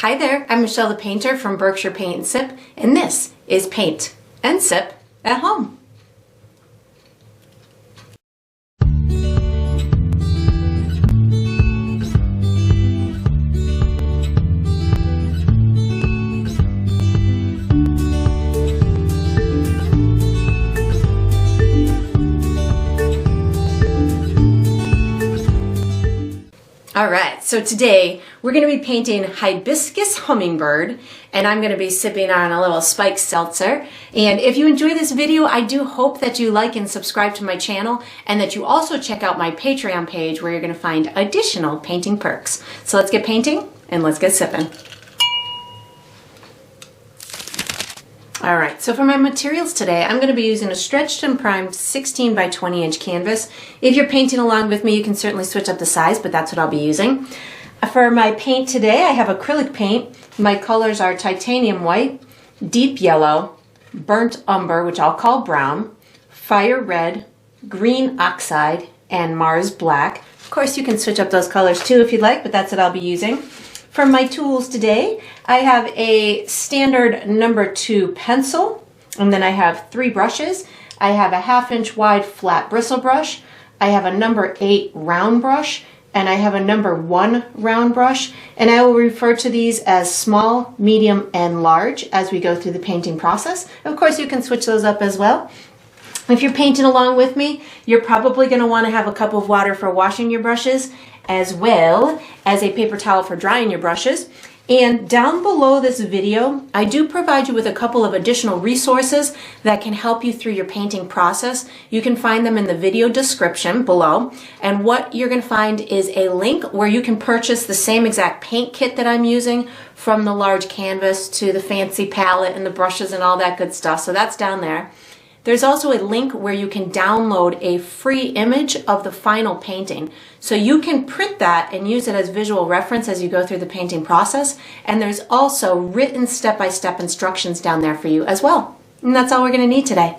Hi there, I'm Michelle the Painter from Berkshire Paint and Sip, and this is Paint and Sip at Home. Alright, so today we're going to be painting Hibiscus Hummingbird, and I'm going to be sipping on a little spiked seltzer. And if you enjoy this video, I do hope that you like and subscribe to my channel, and that you also check out my Patreon page where you're going to find additional painting perks. So let's get painting and let's get sipping. Alright, so for my materials today, I'm going to be using a stretched and primed 16 by 20 inch canvas. If you're painting along with me, you can certainly switch up the size, but that's what I'll be using. For my paint today, I have acrylic paint. My colors are titanium white, deep yellow, burnt umber, which I'll call brown, fire red, green oxide, and Mars black. Of course, you can switch up those colors too if you'd like, but that's what I'll be using. For my tools today, I have a standard number 2 pencil, and then I have 3 brushes. I have a 1/2 inch wide flat bristle brush, I have a number 8 round brush, and I have a number 1 round brush, and I will refer to these as small, medium, and large as we go through the painting process. Of course, you can switch those up as well. If you're painting along with me, you're probably going to want to have a cup of water for washing your brushes, as well as a paper towel for drying your brushes. And down below this video, I do provide you with a couple of additional resources that can help you through your painting process. You can find them in the video description below. And what you're going to find is a link where you can purchase the same exact paint kit that I'm using, from the large canvas to the fancy palette and the brushes and all that good stuff. So that's down there. There's also a link where you can download a free image of the final painting. So you can print that and use it as visual reference as you go through the painting process. And there's also written step-by-step instructions down there for you as well. And that's all we're going to need today.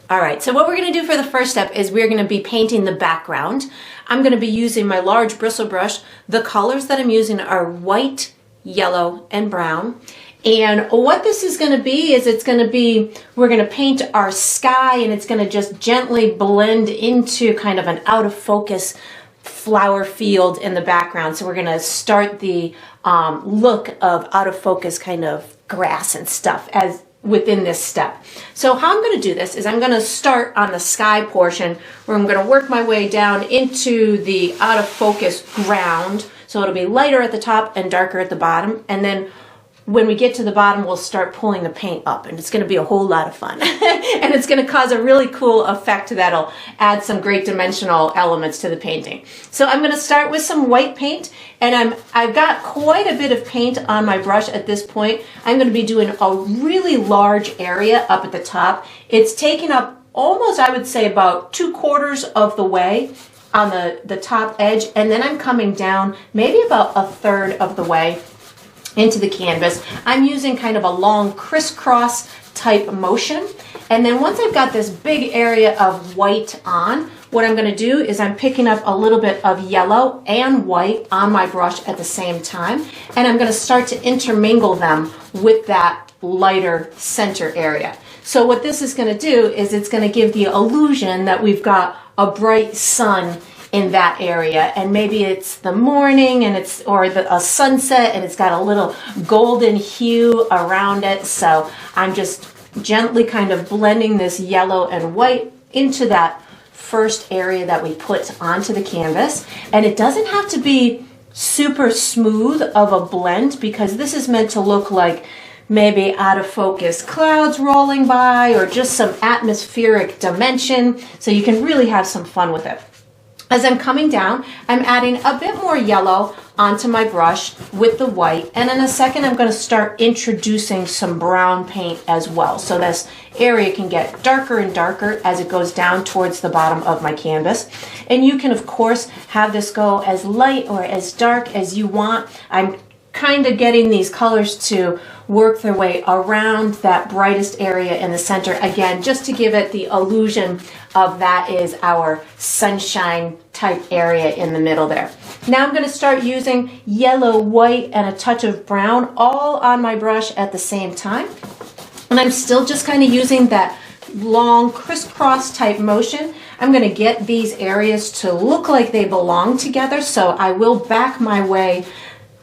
Alright, so what we're going to do for the first step is we're going to be painting the background. I'm going to be using my large bristle brush. The colors that I'm using are white, yellow, and brown. And what this is going to be is we're going to paint our sky, and it's going to just gently blend into kind of an out of focus flower field in the background. So we're going to start the look of out of focus kind of grass and stuff as within this step. So how I'm going to do this is I'm going to start on the sky portion, where I'm going to work my way down into the out of focus ground. So it'll be lighter at the top and darker at the bottom. And then when we get to the bottom, we'll start pulling the paint up, and it's going to be a whole lot of fun. And it's going to cause a really cool effect that'll add some great dimensional elements to the painting. So I'm going to start with some white paint, and I've got quite a bit of paint on my brush at this point. I'm going to be doing a really large area up at the top. It's taking up almost, I would say, about 2/4 of the way on the top edge, and then I'm coming down maybe about 1/3 of the way into the canvas. I'm using kind of a long crisscross type motion. And then once I've got this big area of white on, what I'm going to do is I'm picking up a little bit of yellow and white on my brush at the same time, and I'm going to start to intermingle them with that lighter center area. So what this is going to do is it's going to give the illusion that we've got a bright sun in that area, and maybe it's the morning and a sunset, and it's got a little golden hue around it. So I'm just gently kind of blending this yellow and white into that first area that we put onto the canvas. And it doesn't have to be super smooth of a blend, because this is meant to look like maybe out of focus clouds rolling by, or just some atmospheric dimension, so you can really have some fun with it. As I'm coming down, I'm adding a bit more yellow onto my brush with the white, and in a second I'm going to start introducing some brown paint as well. So this area can get darker and darker as it goes down towards the bottom of my canvas. And you can of course have this go as light or as dark as you want. I'm kind of getting these colors to work their way around that brightest area in the center, again, just to give it the illusion of that is our sunshine type area in the middle there. Now I'm going to start using yellow, white, and a touch of brown all on my brush at the same time. And I'm still just kind of using that long crisscross type motion. I'm going to get these areas to look like they belong together, so I will back my way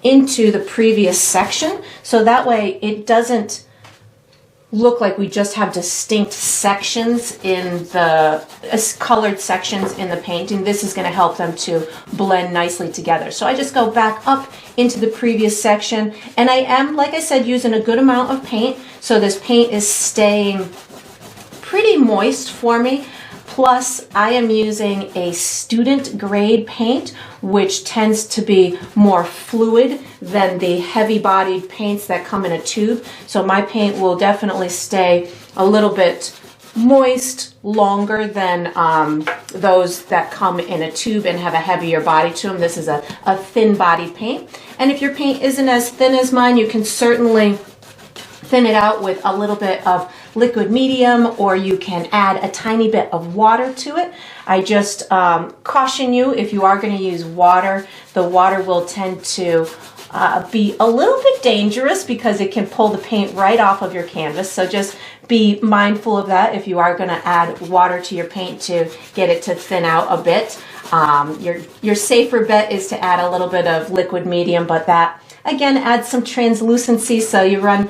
into the previous section, so that way it doesn't look like we just have distinct sections in the colored sections in the painting. This is going to help them to blend nicely together. So I just go back up into the previous section, and I am, like I said, using a good amount of paint, so this paint is staying pretty moist for me. Plus, I am using a student grade paint, which tends to be more fluid than the heavy bodied paints that come in a tube. So my paint will definitely stay a little bit moist longer than those that come in a tube and have a heavier body to them. This is a thin bodied paint. And if your paint isn't as thin as mine, you can certainly thin it out with a little bit of liquid medium, or you can add a tiny bit of water to it. I just caution you, if you are going to use water, the water will tend to be a little bit dangerous because it can pull the paint right off of your canvas. So just be mindful of that if you are going to add water to your paint to get it to thin out a bit. Your safer bet is to add a little bit of liquid medium, but that again adds some translucency, so you run,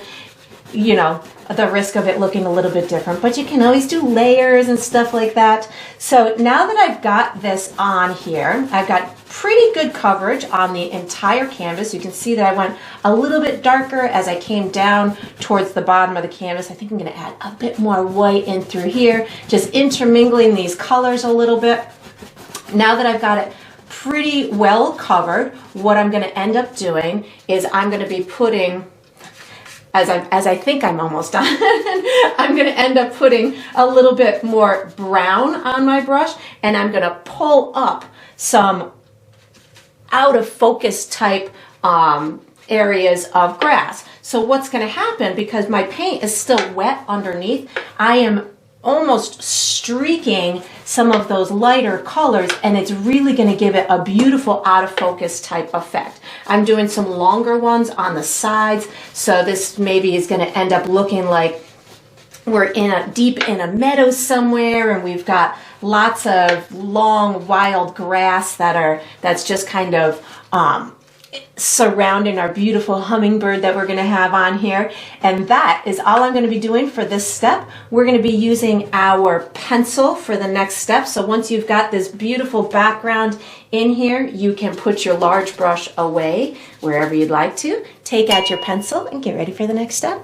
you know, the risk of it looking a little bit different, but you can always do layers and stuff like that. So now that I've got this on here, I've got pretty good coverage on the entire canvas. You can see that I went a little bit darker as I came down towards the bottom of the canvas. I think I'm going to add a bit more white in through here, just intermingling these colors a little bit. Now that I've got it pretty well covered, what I'm going to end up doing is I'm going to be putting, as I think I'm almost done, I'm going to end up putting a little bit more brown on my brush, and I'm going to pull up some out of focus type areas of grass. So what's going to happen, because my paint is still wet underneath, I am almost streaking some of those lighter colors, and it's really going to give it a beautiful out of focus type effect. I'm doing some longer ones on the sides, so this maybe is going to end up looking like we're deep in a meadow somewhere, and we've got lots of long wild grass that's just kind of surrounding our beautiful hummingbird that we're going to have on here. And that is all I'm going to be doing for this step. We're going to be using our pencil for the next step. So once you've got this beautiful background in here, you can put your large brush away wherever you'd like to. Take out your pencil and get ready for the next step.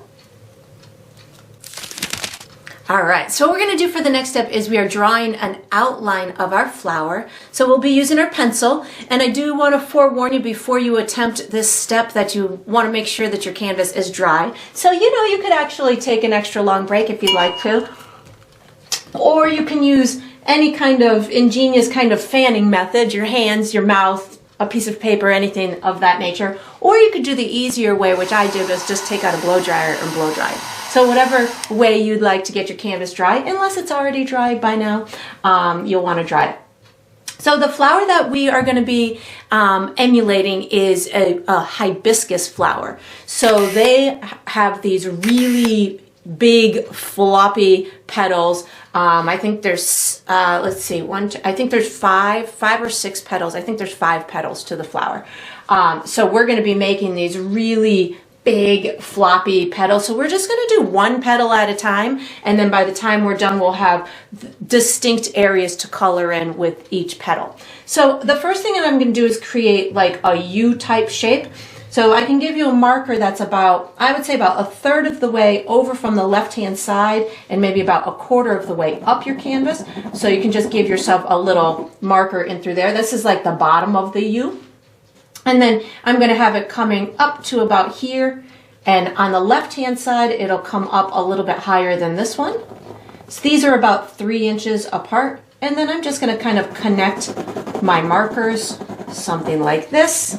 All right, so what we're going to do for the next step is we are drawing an outline of our flower. So we'll be using our pencil, and I do want to forewarn you before you attempt this step that you want to make sure that your canvas is dry. So you could actually take an extra long break if you'd like to, or you can use any kind of ingenious kind of fanning method, your hands, your mouth, a piece of paper, anything of that nature. Or you could do the easier way, which I do, is just take out a blow dryer and blow dry it. So whatever way you'd like to get your canvas dry, unless it's already dried by now, you'll want to dry it. So the flower that we are going to be emulating is a hibiscus flower. So they have these really big floppy petals. I think there's let's see, I think there's five or six petals. I think there's 5 petals to the flower. So we're going to be making these really big floppy petals. So we're just going to do 1 petal at a time, and then by the time we're done, we'll have distinct areas to color in with each petal. So the first thing that I'm going to do is create like a U type shape. So I can give you a marker that's about, I would say about 1/3 of the way over from the left-hand side, and maybe about 1/4 of the way up your canvas. So you can just give yourself a little marker in through there. This is like the bottom of the U. And then I'm going to have it coming up to about here, and on the left-hand side, it'll come up a little bit higher than this one. So these are about 3 inches apart, and then I'm just going to kind of connect my markers, something like this.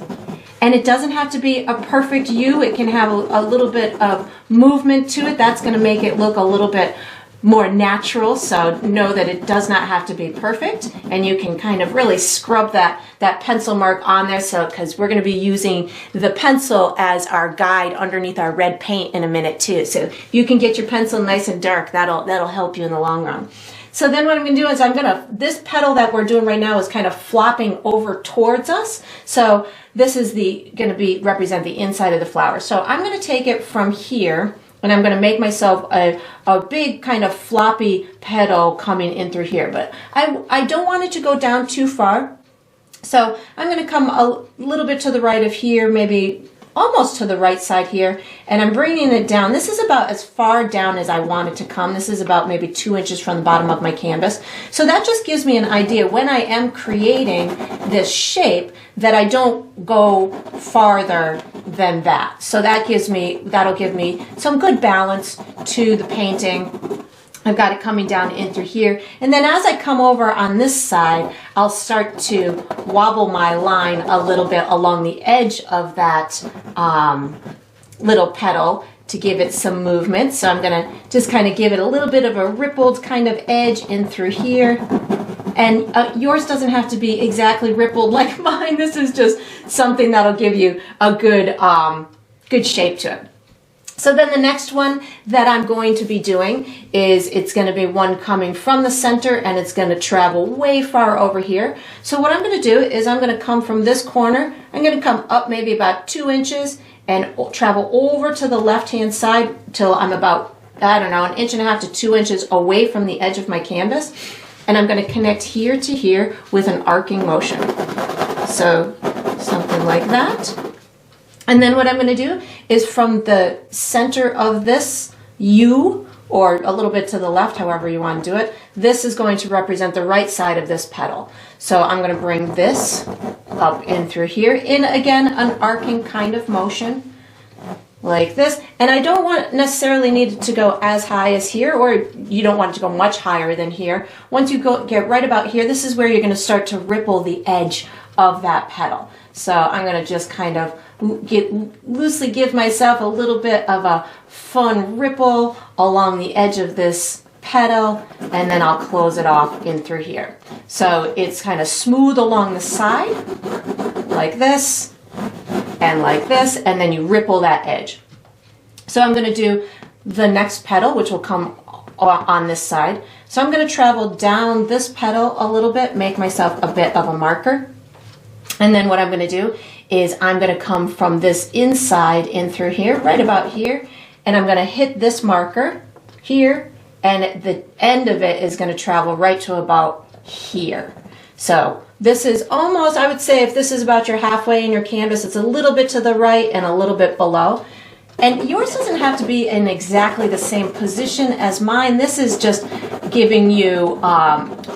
And it doesn't have to be a perfect U. It can have a little bit of movement to it. That's going to make it look a little bit more natural. So know that it does not have to be perfect, and you can kind of really scrub that pencil mark on there. So because we're going to be using the pencil as our guide underneath our red paint in a minute too. So if you can get your pencil nice and dark, that'll help you in the long run. So then what I'm going to do is this petal that we're doing right now is kind of flopping over towards us. So this is going to represent the inside of the flower. So I'm going to take it from here, and I'm going to make myself a big kind of floppy petal coming in through here. But I don't want it to go down too far. So I'm going to come a little bit to the right of here, maybe almost to the right side here, and I'm bringing it down. This is about as far down as I want it to come. This is about maybe 2 inches from the bottom of my canvas. So that just gives me an idea when I am creating this shape that I don't go farther than that. So that'll give me some good balance to the painting. I've got it coming down in through here. And then as I come over on this side, I'll start to wobble my line a little bit along the edge of that little petal to give it some movement. So I'm going to just kind of give it a little bit of a rippled kind of edge in through here. And yours doesn't have to be exactly rippled like mine. This is just something that'll give you a good shape to it. So then the next one that I'm going to be doing is it's going to be one coming from the center, and it's going to travel way far over here. So what I'm going to do is I'm going to come from this corner. I'm going to come up maybe about 2 inches and travel over to the left-hand side till I'm about, I don't know, 1.5 inches to 2 inches away from the edge of my canvas. And I'm going to connect here to here with an arcing motion. So something like that. And then what I'm going to do is from the center of this U, or a little bit to the left, however you want to do it, this is going to represent the right side of this petal. So I'm going to bring this up in through here, in again an arcing kind of motion, like this. And I don't necessarily need it to go as high as here, or you don't want it to go much higher than here. Once you get right about here, this is where you're going to start to ripple the edge of that petal. So I'm going to just kind of loosely give myself a little bit of a fun ripple along the edge of this petal, and then I'll close it off in through here. So it's kind of smooth along the side, like this, and like this, and then you ripple that edge. So I'm going to do the next petal, which will come on this side. So I'm going to travel down this petal a little bit, make myself a bit of a marker. And then what I'm going to do is I'm going to come from this inside in through here, right about here, and I'm going to hit this marker here, and the end of it is going to travel right to about here. So this is almost, I would say if this is about your halfway in your canvas, it's a little bit to the right and a little bit below. And yours doesn't have to be in exactly the same position as mine. This is just giving you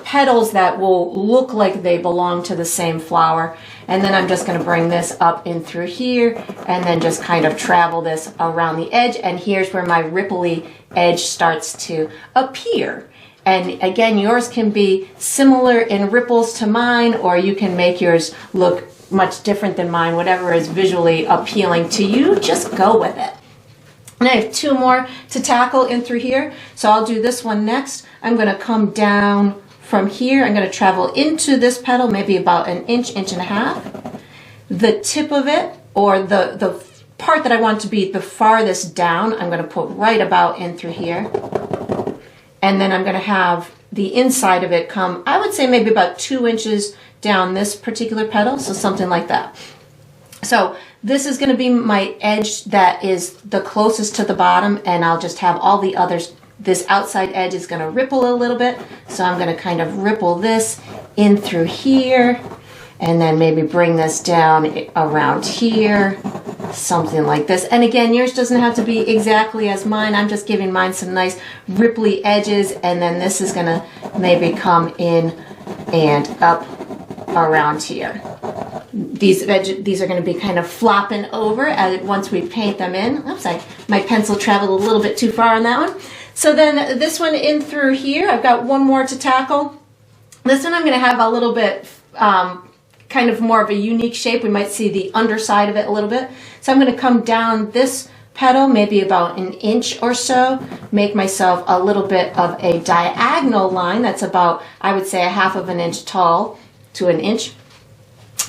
petals that will look like they belong to the same flower. And then I'm just going to bring this up in through here and then just kind of travel this around the edge. And here's where my ripply edge starts to appear. And again, yours can be similar in ripples to mine, or you can make yours look much different than mine. Whatever is visually appealing to you, just go with it. And I have 2 more to tackle in through here. So I'll do this one next. I'm going to come down from here. I'm going to travel into this petal, maybe about 1 inch, 1.5 inches. The tip of it, or the part that I want to be the farthest down, I'm going to put right about in through here. And then I'm going to have the inside of it come, I would say maybe about 2 inches down this particular petal, so something like that. So this is going to be my edge that is the closest to the bottom, and I'll just have all the others. This outside edge is going to ripple a little bit, so I'm going to kind of ripple this in through here, and then maybe bring this down around here, something like this. And again, yours doesn't have to be exactly as mine. I'm just giving mine some nice ripply edges, and then this is going to maybe come in and up around here. These are going to be kind of flopping over once we paint them in. Oops, my pencil traveled a little bit too far on that one. So then this one in through here, I've got 1 more to tackle. This one I'm going to have a little bit kind kind of more of a unique shape. We might see the underside of it a little bit. So I'm going to come down this petal maybe about an inch or so, make myself a little bit of a diagonal line that's about, I would say, a half of an inch tall to an inch.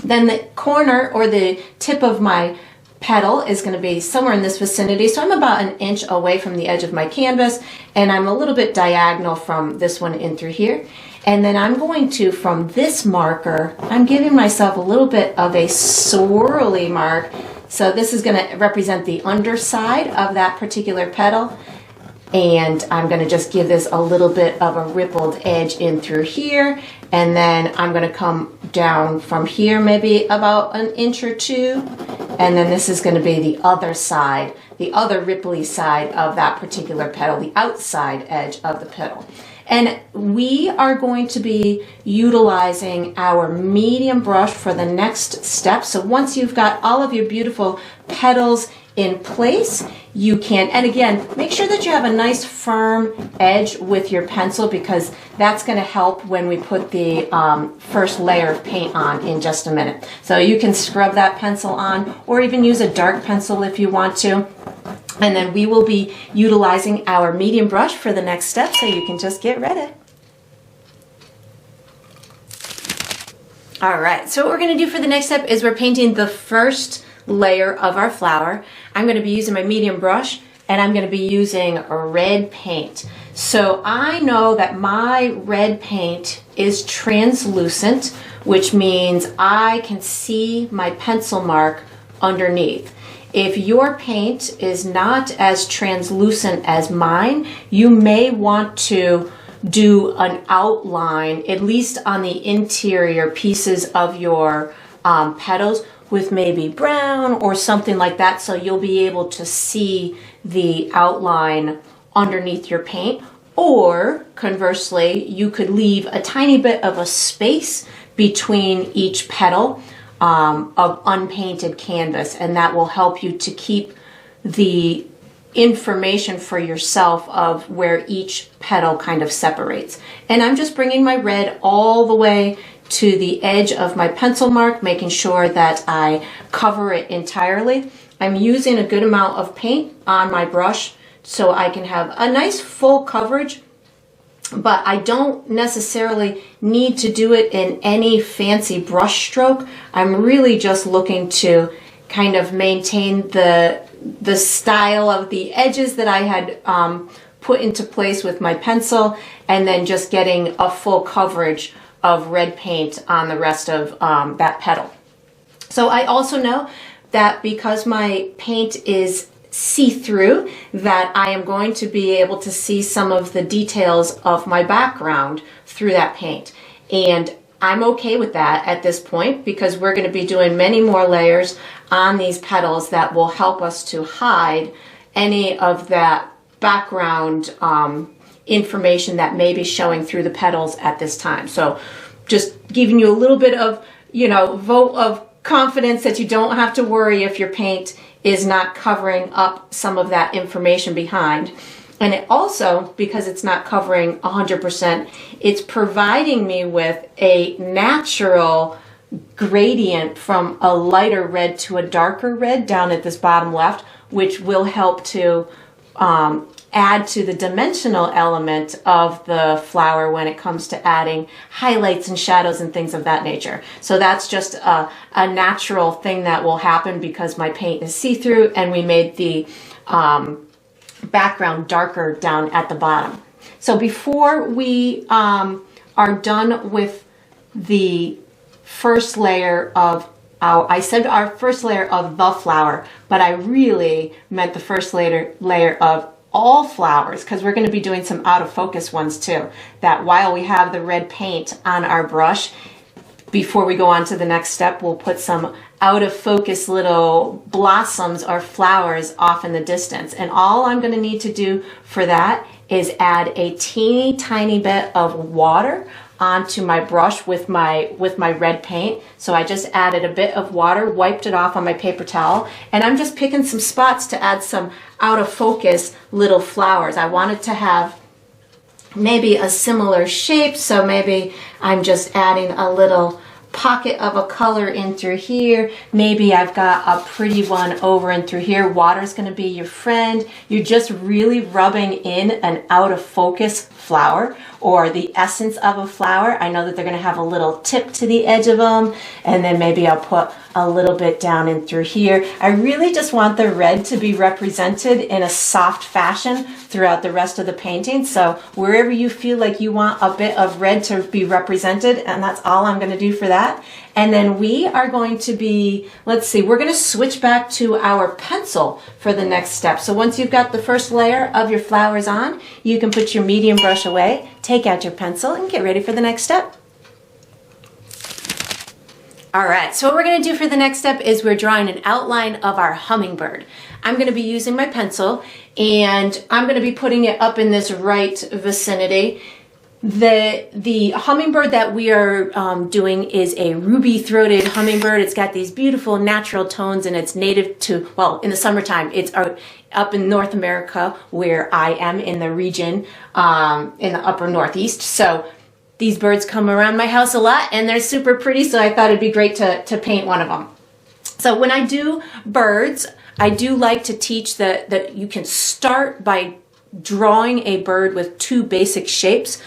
Then the corner or the tip of my petal is going to be somewhere in this vicinity, so I'm about an inch away from the edge of my canvas, and I'm a little bit diagonal from this one in through here. And then I'm going to, from this marker, I'm giving myself a little bit of a swirly mark. So this is going to represent the underside of that particular petal. And I'm going to just give this a little bit of a rippled edge in through here. And then I'm going to come down from here maybe about an inch or two. And then this is going to be the other side, the other ripply side of that particular petal, the outside edge of the petal. And we are going to be utilizing our medium brush for the next step. So once you've got all of your beautiful petals in place, you can, and again, make sure that you have a nice firm edge with your pencil, because that's going to help when we put the first layer of paint on in just a minute. So you can scrub that pencil on, or even use a dark pencil if you want to. And then we will be utilizing our medium brush for the next step, so you can just get ready. All right, so what we're going to do for the next step is we're painting the first layer of our flower. I'm going to be using my medium brush, and I'm going to be using a red paint. So I know that my red paint is translucent, which means I can see my pencil mark underneath. If your paint is not as translucent as mine, you may want to do an outline, at least on the interior pieces of your petals, with maybe brown or something like that, so you'll be able to see the outline underneath your paint. Or conversely, you could leave a tiny bit of a space between each petal of unpainted canvas, and that will help you to keep the information for yourself of where each petal kind of separates. And I'm just bringing my red all the way to the edge of my pencil mark, making sure that I cover it entirely. I'm using a good amount of paint on my brush so I can have a nice full coverage, but I don't necessarily need to do it in any fancy brush stroke. I'm really just looking to kind of maintain the style of the edges that I had put into place with my pencil, and then just getting a full coverage of red paint on the rest of that petal. So I also know that because my paint is see-through, that I am going to be able to see some of the details of my background through that paint. And I'm okay with that at this point, because we're going to be doing many more layers on these petals that will help us to hide any of that background information that may be showing through the petals at this time. So just giving you a little bit of, vote of confidence that you don't have to worry if your paint is not covering up some of that information behind. And it also, because it's not covering 100%, it's providing me with a natural gradient from a lighter red to a darker red down at this bottom left, which will help to add to the dimensional element of the flower when it comes to adding highlights and shadows and things of that nature. So that's just a natural thing that will happen because my paint is see-through and we made the background darker down at the bottom. So before we are done with the first layer of I said our first layer of the flower, but I really meant the first layer of all flowers, because we're going to be doing some out of focus ones too. That while we have the red paint on our brush, before we go on to the next step, we'll put some out of focus little blossoms or flowers off in the distance. And all I'm going to need to do for that is add a teeny tiny bit of water onto my brush with my red paint. So I just added a bit of water, wiped it off on my paper towel, and I'm just picking some spots to add some out of focus little flowers. I wanted to have maybe a similar shape, so maybe I'm just adding a little pocket of a color in through here. Maybe I've got a pretty one over and through here. Water's going to be your friend. You're just really rubbing in an out of focus flower or the essence of a flower. I know that they're going to have a little tip to the edge of them, and then maybe I'll put a little bit down in through here. I really just want the red to be represented in a soft fashion throughout the rest of the painting. So wherever you feel like you want a bit of red to be represented, and that's all I'm going to do for that. And then we are going to be, let's see, we're going to switch back to our pencil for the next step. So once you've got the first layer of your flowers on, you can put your medium brush away, take out your pencil, and get ready for the next step. All right, so what we're going to do for the next step is we're drawing an outline of our hummingbird. I'm going to be using my pencil, and I'm going to be putting it up in this right vicinity. The hummingbird that we are doing is a ruby-throated hummingbird. It's got these beautiful natural tones, and it's native to, well, in the summertime, it's up in North America, where I am in the region in the upper Northeast. So these birds come around my house a lot, and they're super pretty, so I thought it'd be great to paint one of them. So when I do birds, I do like to teach that you can start by drawing a bird with two basic shapes,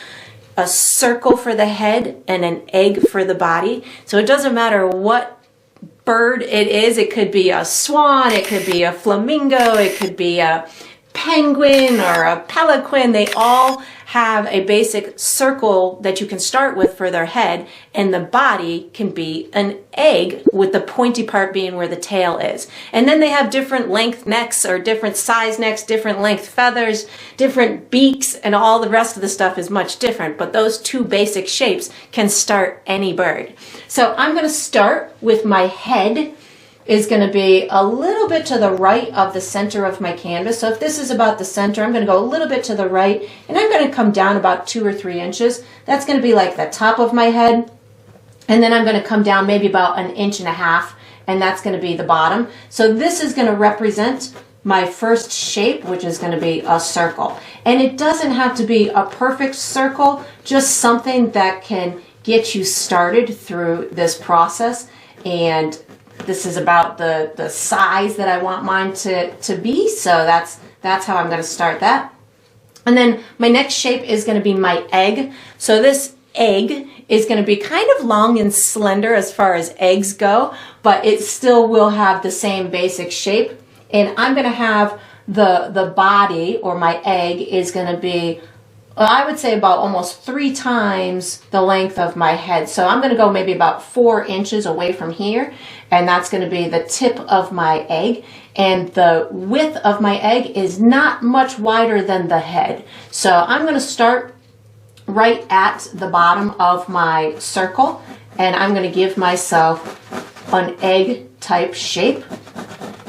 a circle for the head and an egg for the body. So it doesn't matter what bird it is. It could be a swan, it could be a flamingo, it could be a penguin or a pelican. They all have a basic circle that you can start with for their head, and the body can be an egg with the pointy part being where the tail is. And then they have different length necks or different size necks, different length feathers, different beaks, and all the rest of the stuff is much different. But those two basic shapes can start any bird. So I'm going to start with my head. Is going to be a little bit to the right of the center of my canvas. So if this is about the center, I'm going to go a little bit to the right, and I'm going to come down about 2 or 3 inches. That's going to be like the top of my head. And then I'm going to come down maybe about 1.5 inches, and that's going to be the bottom. So this is going to represent my first shape, which is going to be a circle. And it doesn't have to be a perfect circle, just something that can get you started through this process. And this is about the size that I want mine to be, so that's how I'm going to start that. And then my next shape is going to be my egg. So this egg is going to be kind of long and slender as far as eggs go, but it still will have the same basic shape. And I'm going to have the body, or my egg, is going to be, I would say, about almost 3 times the length of my head. So I'm going to go maybe about 4 inches away from here, and that's going to be the tip of my egg. And the width of my egg is not much wider than the head. So I'm going to start right at the bottom of my circle, and I'm going to give myself an egg type shape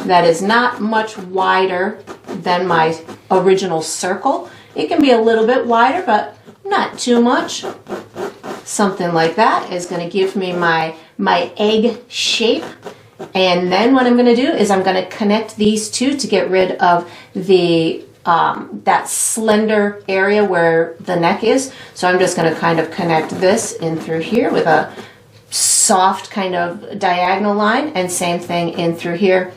that is not much wider than my original circle. It can be a little bit wider, but not too much. Something like that is going to give me my egg shape. And then what I'm going to do is I'm going to connect these two to get rid of the that slender area where the neck is. So I'm just going to kind of connect this in through here with a soft kind of diagonal line, and same thing in through here.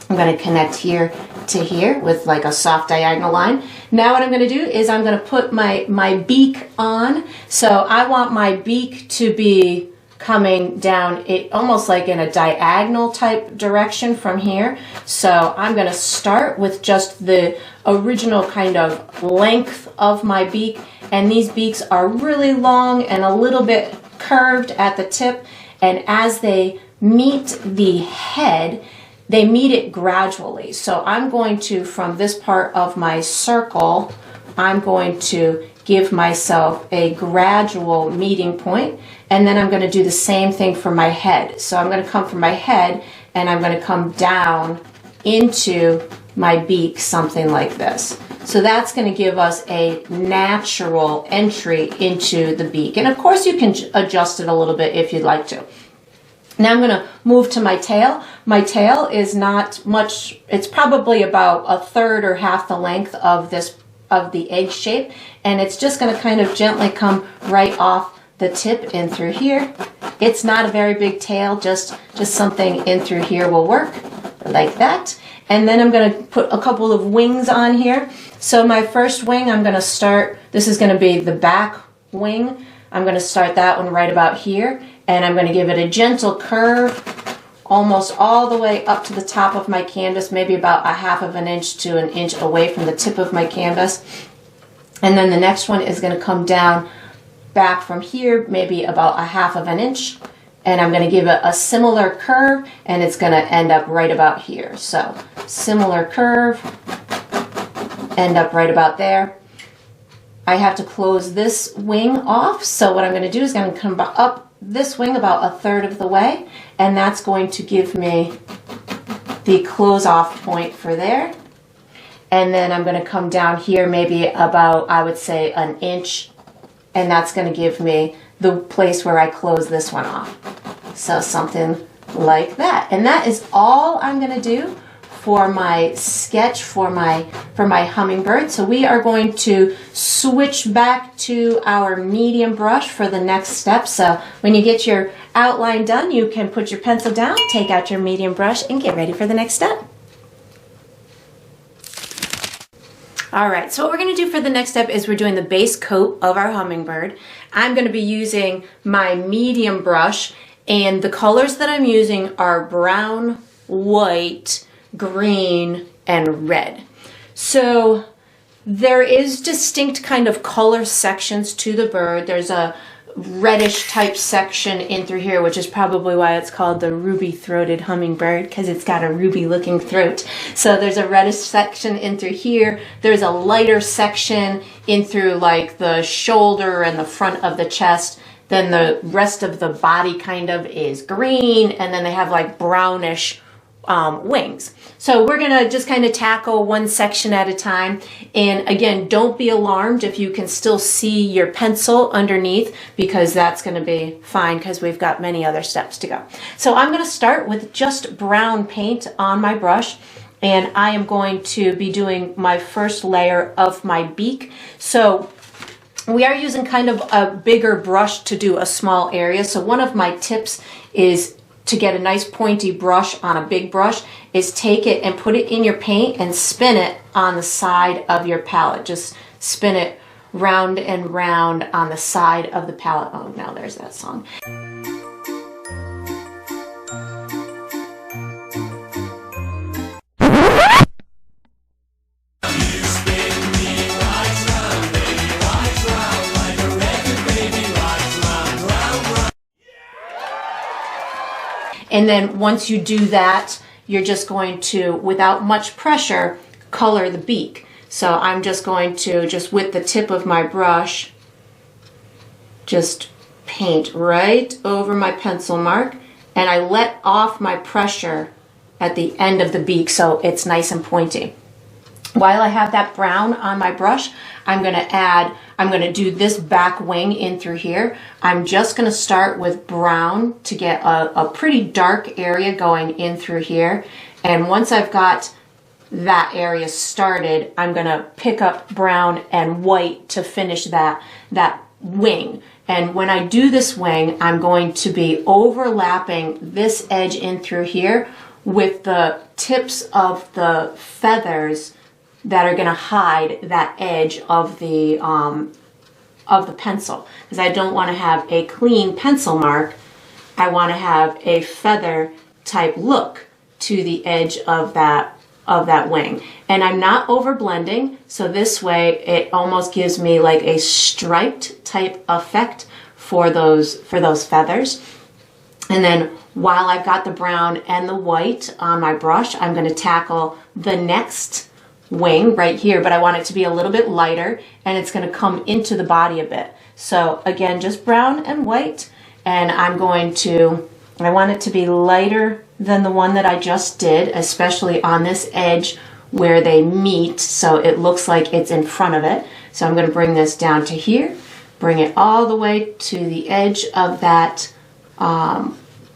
I'm going to connect here to here with like a soft diagonal line. Now what I'm going to do is I'm going to put my beak on. So I want my beak to be coming down almost like in a diagonal type direction from here. So I'm going to start with just the original kind of length of my beak, and these beaks are really long and a little bit curved at the tip, and as they meet the head, they meet it gradually. So I'm going to, from this part of my circle, I'm going to give myself a gradual meeting point, and then I'm going to do the same thing for my head. So I'm going to come from my head, and I'm going to come down into my beak, something like this. So that's going to give us a natural entry into the beak. And of course you can adjust it a little bit if you'd like to. Now I'm going to move to my tail. My tail is not much, it's probably about 1/3 or half the length of the egg shape, and it's just going to kind of gently come right off the tip in through here. It's not a very big tail, just something in through here will work, like that. And then I'm going to put a couple of wings on here. So my first wing, I'm going to start, this is going to be the back wing. I'm going to start that one right about here, and I'm going to give it a gentle curve almost all the way up to the top of my canvas, maybe about a half of an inch to an inch away from the tip of my canvas. And then the next one is going to come down back from here, maybe about a half of an inch, and I'm going to give it a similar curve, and it's going to end up right about here. So similar curve, end up right about there. I have to close this wing off, so what I'm going to do is I'm going to come up this wing about a third of the way, and that's going to give me the close off point for there. And then I'm going to come down here maybe about, I would say, an inch, and that's going to give me the place where I close this one off. So something like that. And that is all I'm going to do for my sketch for my hummingbird. So we are going to switch back to our medium brush for the next step. So when you get your outline done, you can put your pencil down, take out your medium brush, and get ready for the next step. All right, so what we're going to do for the next step is we're doing the base coat of our hummingbird. I'm going to be using my medium brush, and the colors that I'm using are brown, white, green, and red. So there is distinct kind of color sections to the bird. There's a reddish type section in through here, which is probably why it's called the ruby-throated hummingbird, because it's got a ruby looking throat. So there's a reddish section in through here. There's a lighter section in through like the shoulder and the front of the chest. Then the rest of the body kind of is green, and then they have like brownish wings. So we're gonna just kind of tackle one section at a time. And again, don't be alarmed if you can still see your pencil underneath, because that's gonna be fine because we've got many other steps to go. So I'm gonna start with just brown paint on my brush, and I am going to be doing my first layer of my beak. So we are using kind of a bigger brush to do a small area. So one of my tips is to get a nice pointy brush on a big brush is take it and put it in your paint and spin it on the side of your palette. Just spin it round and round on the side of the palette. Oh, now there's that song. And then once you do that, you're just going to, without much pressure, color the beak. So I'm just going to, just with the tip of my brush, just paint right over my pencil mark, and I let off my pressure at the end of the beak so it's nice and pointy. While I have that brown on my brush, I'm going to do this back wing in through here. I'm just going to start with brown to get a pretty dark area going in through here. And once I've got that area started, I'm going to pick up brown and white to finish that wing. And when I do this wing, I'm going to be overlapping this edge in through here with the tips of the feathers that are going to hide that edge of the pencil, because I don't want to have a clean pencil mark. I want to have a feather type look to the edge of that wing. And I'm not over blending, so this way it almost gives me like a striped type effect for those feathers. And then while I've got the brown and the white on my brush, I'm going to tackle the next wing right here, but I want it to be a little bit lighter, and it's going to come into the body a bit. So again, just brown and white, and I want it to be lighter than the one that I just did, especially on this edge where they meet, so it looks like it's in front of it. So I'm going to bring this down to here, bring it all the way to the edge of that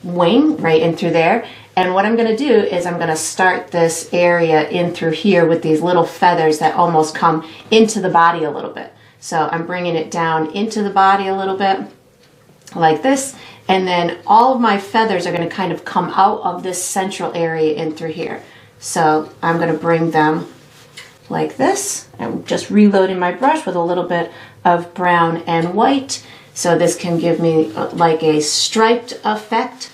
wing right in through there. And what I'm going to do is I'm going to start this area in through here with these little feathers that almost come into the body a little bit. So I'm bringing it down into the body a little bit, like this. And then all of my feathers are going to kind of come out of this central area in through here. So I'm going to bring them like this. I'm just reloading my brush with a little bit of brown and white. So this can give me like a striped effect.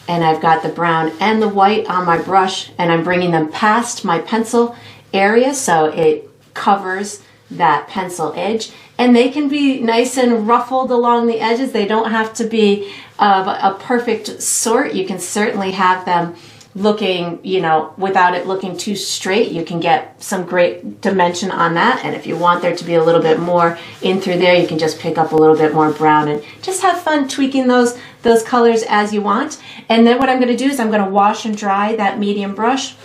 And I've got the brown and the white on my brush, and I'm bringing them past my pencil area so it covers that pencil edge. And they can be nice and ruffled along the edges. They don't have to be of a perfect sort. You can certainly have them looking, you know, without it looking too straight. You can get some great dimension on that. And if you want there to be a little bit more in through there, you can just pick up a little bit more brown and just have fun tweaking those colors as you want. And then what I'm going to do is I'm going to wash and dry that medium brush,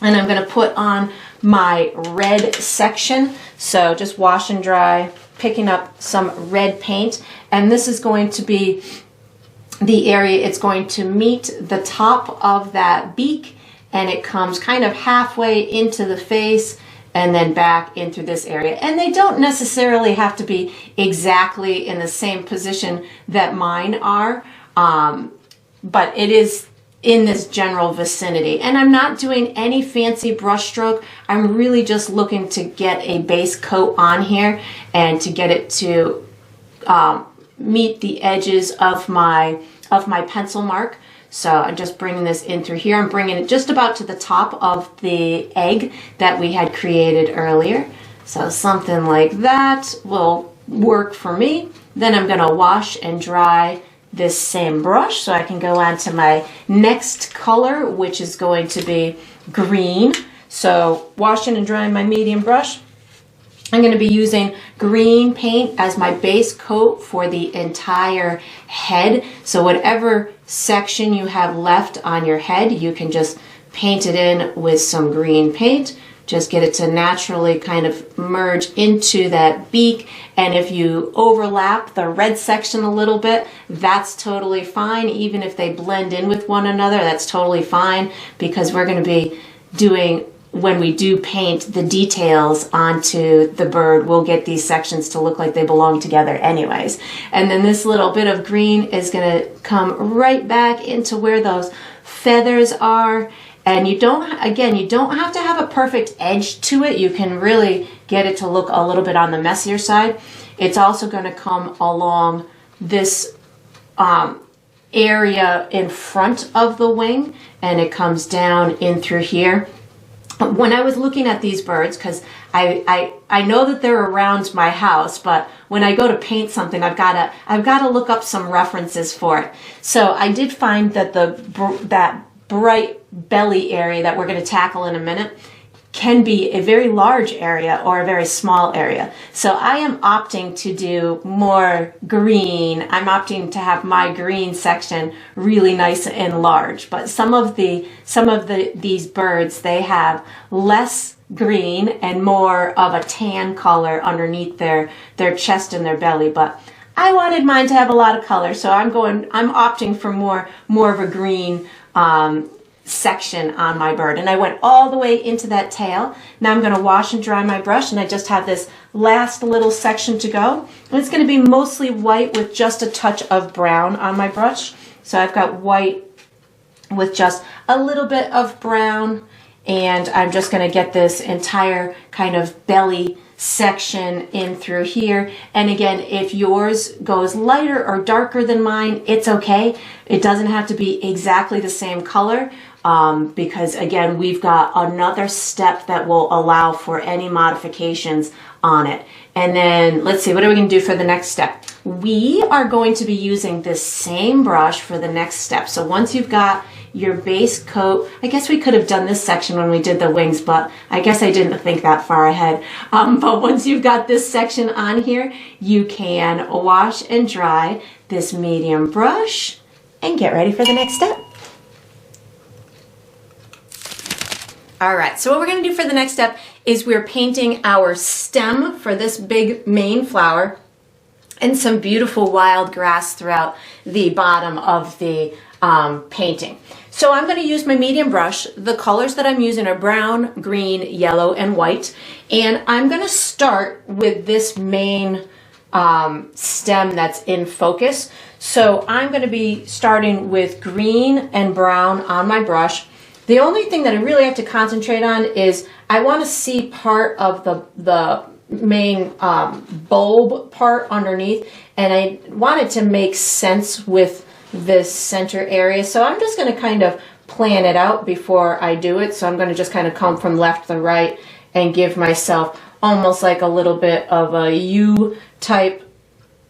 and I'm going to put on my red section. So just wash and dry, picking up some red paint, and this is going to be the area it's going to meet the top of that beak, and it comes kind of halfway into the face and then back into this area. And they don't necessarily have to be exactly in the same position that mine are, but it is in this general vicinity. And I'm not doing any fancy brush stroke. I'm really just looking to get a base coat on here and to get it to meet the edges of my pencil mark. So I'm just bringing this in through here. I'm bringing it just about to the top of the egg that we had created earlier. So something like that will work for me. Then I'm going to wash and dry this same brush so I can go on to my next color, which is going to be green. So washing and drying my medium brush, I'm going to be using green paint as my base coat for the entire head. So whatever section you have left on your head, you can just paint it in with some green paint. Just get it to naturally kind of merge into that beak. And if you overlap the red section a little bit, that's totally fine. Even if they blend in with one another, that's totally fine, because we're going to be doing, when we do paint the details onto the bird, we'll get these sections to look like they belong together anyways. And then this little bit of green is going to come right back into where those feathers are. And you don't have to have a perfect edge to it. You can really get it to look a little bit on the messier side. It's also going to come along this area in front of the wing, and it comes down in through here. When I was looking at these birds, because I know that they're around my house, but when I go to paint something, I've got to look up some references for it. So I did find that that bright belly area that we're going to tackle in a minute can be a very large area or a very small area. So I am opting to do more green. I'm opting to have my green section really nice and large. But some of these birds, they have less green and more of a tan color underneath their chest and their belly. But I wanted mine to have a lot of color, so I'm opting for more of a green section on my bird. And I went all the way into that tail. Now I'm going to wash and dry my brush, and I just have this last little section to go. And it's going to be mostly white with just a touch of brown on my brush. So I've got white with just a little bit of brown, and I'm just going to get this entire kind of belly section in through here. And again, if yours goes lighter or darker than mine, it's okay. It doesn't have to be exactly the same color, because again, we've got another step that will allow for any modifications on it. And then let's see, what are we going to do for the next step? We are going to be using this same brush for the next step. So once you've got your base coat, I guess we could have done this section when we did the wings, but I guess I didn't think that far ahead. But once you've got this section on here, you can wash and dry this medium brush and get ready for the next step. All right, so what we're going to do for the next step is we're painting our stem for this big main flower and some beautiful wild grass throughout the bottom of the painting. So I'm going to use my medium brush. The colors that I'm using are brown, green, yellow, and white. And I'm going to start with this main stem that's in focus. So I'm going to be starting with green and brown on my brush. The only thing that I really have to concentrate on is I want to see part of the main bulb part underneath, and I want it to make sense with this center area. So I'm just going to kind of plan it out before I do it. So I'm going to just kind of come from left to right and give myself almost like a little bit of a U type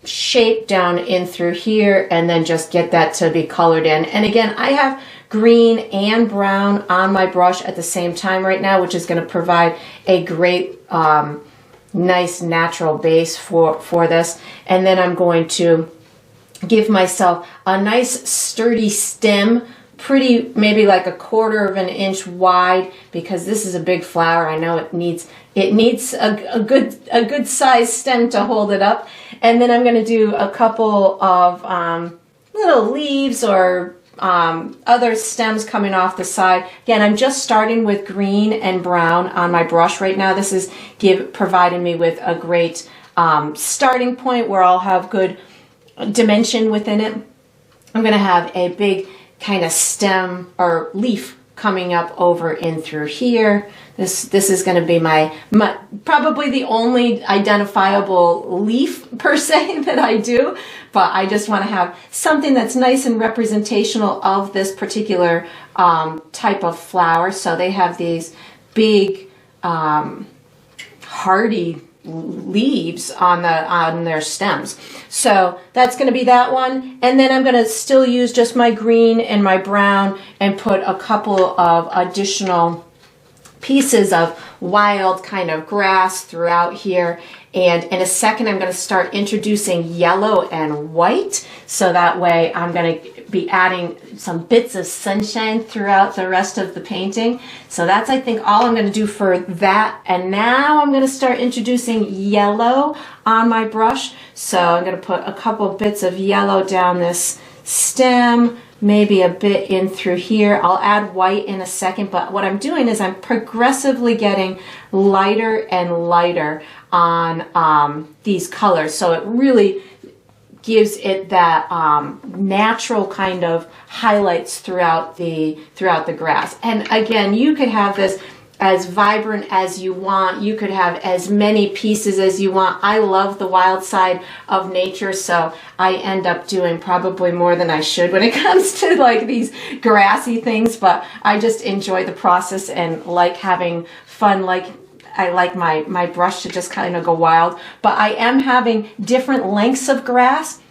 shape down in through here, and then just get that to be colored in. And again, I have green and brown on my brush at the same time right now, which is going to provide a great nice natural base for this. And then I'm going to give myself a nice sturdy stem, pretty, maybe like 1/4 of an inch wide, because this is a big flower. I know it needs a good size stem to hold it up. And then I'm going to do a couple of little leaves or other stems coming off the side. Again, I'm just starting with green and brown on my brush right now. This is providing me with a great starting point where I'll have good dimension within it. I'm going to have a big kind of stem or leaf coming up over in through here. This is going to be my probably the only identifiable leaf per se that I do, but I just want to have something that's nice and representational of this particular type of flower. So they have these big hardy leaves on their stems. So that's going to be that one. And then I'm going to still use just my green and my brown and put a couple of additional pieces of wild kind of grass throughout here. And in a second, I'm going to start introducing yellow and white. So that way I'm going to be adding some bits of sunshine throughout the rest of the painting. So that's, I think, all I'm going to do for that. And now I'm going to start introducing yellow on my brush. So I'm going to put a couple bits of yellow down this stem, maybe a bit in through here. I'll add white in a second, but what I'm doing is I'm progressively getting lighter and lighter on these colors. So it really gives it that natural kind of highlights throughout the grass. And again, you could have this as vibrant as you want. You could have as many pieces as you want. I love the wild side of nature, so I end up doing probably more than I should when it comes to like these grassy things, but I just enjoy the process and like having fun. I like my brush to just kind of go wild, but I am having different lengths of grass.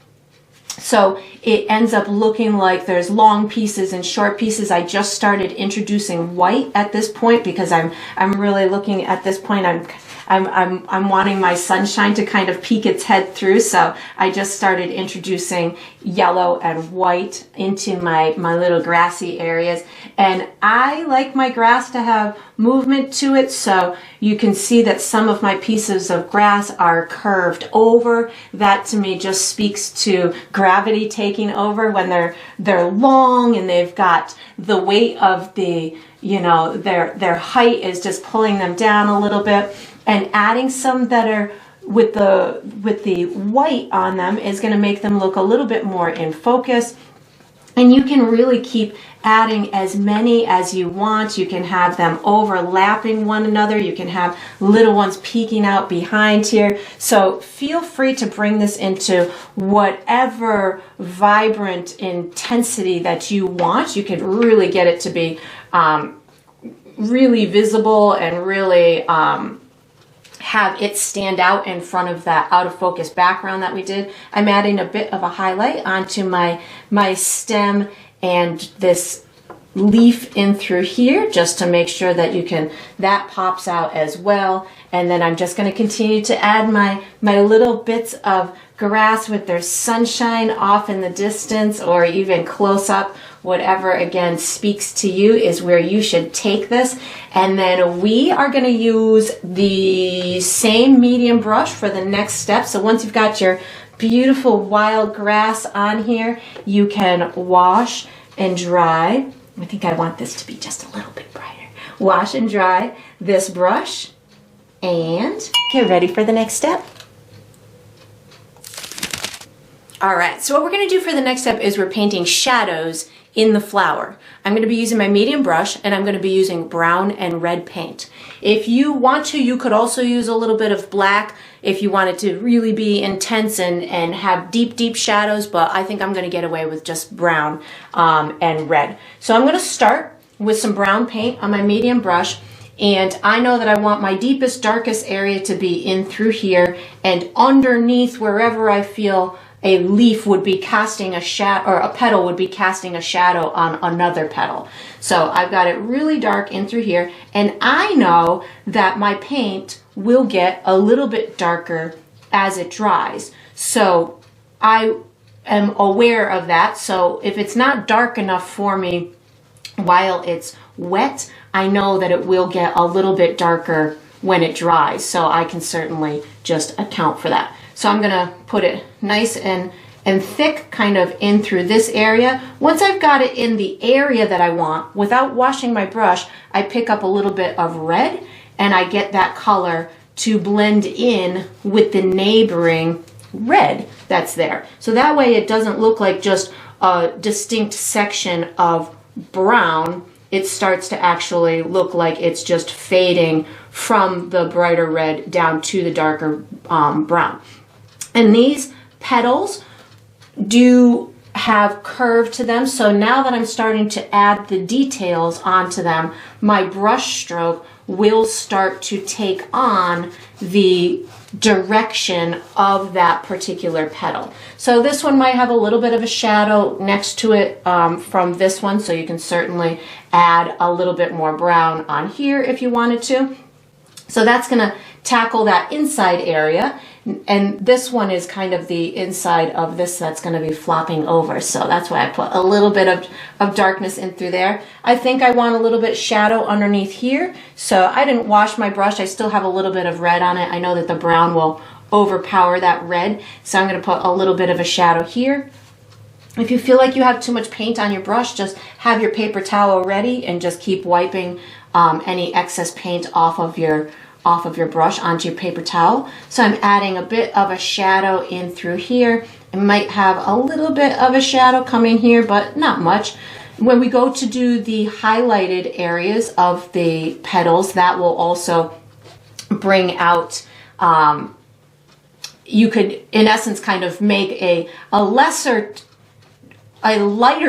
So it ends up looking like there's long pieces and short pieces. I just started introducing white at this point because I'm really looking at this point. I'm wanting my sunshine to kind of peek its head through. So I just started introducing yellow and white into my little grassy areas. And I like my grass to have movement to it. So you can see that some of my pieces of grass are curved over. That to me just speaks to gravity taking over when they're long and they've got the weight of the, their height is just pulling them down a little bit. And adding some that are with the white on them is going to make them look a little bit more in focus. And you can really keep adding as many as you want. You can have them overlapping one another. You can have little ones peeking out behind here. So feel free to bring this into whatever vibrant intensity that you want. You can really get it to be really visible and really have it stand out in front of that out of focus background that we did. I'm adding a bit of a highlight onto my stem and this leaf in through here just to make sure that that pops out as well. And then I'm just going to continue to add my little bits of grass with their sunshine off in the distance or even close up. Whatever, again, speaks to you is where you should take this. And then we are going to use the same medium brush for the next step. So once you've got your beautiful wild grass on here, you can wash and dry. I think I want this to be just a little bit brighter. Wash and dry this brush and get ready for the next step. All right, so what we're gonna do for the next step is we're painting shadows in the flower. I'm gonna be using my medium brush and I'm gonna be using brown and red paint. If you want to, you could also use a little bit of black if you want it to really be intense and have deep, deep shadows, but I think I'm gonna get away with just brown and red. So I'm gonna start with some brown paint on my medium brush, and I know that I want my deepest, darkest area to be in through here and underneath wherever I feel a leaf would be casting a shadow, or a petal would be casting a shadow on another petal. So I've got it really dark in through here, and I know that my paint will get a little bit darker as it dries. So I am aware of that. So if it's not dark enough for me while it's wet, I know that it will get a little bit darker when it dries. So I can certainly just account for that. So I'm gonna put it nice and thick kind of in through this area. Once I've got it in the area that I want, without washing my brush, I pick up a little bit of red and I get that color to blend in with the neighboring red that's there. So that way it doesn't look like just a distinct section of brown. It starts to actually look like it's just fading from the brighter red down to the darker brown. And these petals do have curve to them. So now that I'm starting to add the details onto them, my brush stroke will start to take on the direction of that particular petal. So this one might have a little bit of a shadow next to it from this one. So you can certainly add a little bit more brown on here if you wanted to. So that's gonna tackle that inside area. And this one is kind of the inside of this that's going to be flopping over. So that's why I put a little bit of darkness in through there. I think I want a little bit shadow underneath here. So I didn't wash my brush. I still have a little bit of red on it. I know that the brown will overpower that red. So I'm going to put a little bit of a shadow here. If you feel like you have too much paint on your brush, just have your paper towel ready and just keep wiping any excess paint off of your brush onto your paper towel. So I'm adding a bit of a shadow in through here. I might have a little bit of a shadow coming here, but not much. When we go to do the highlighted areas of the petals, that will also bring out, you could in essence kind of make a lighter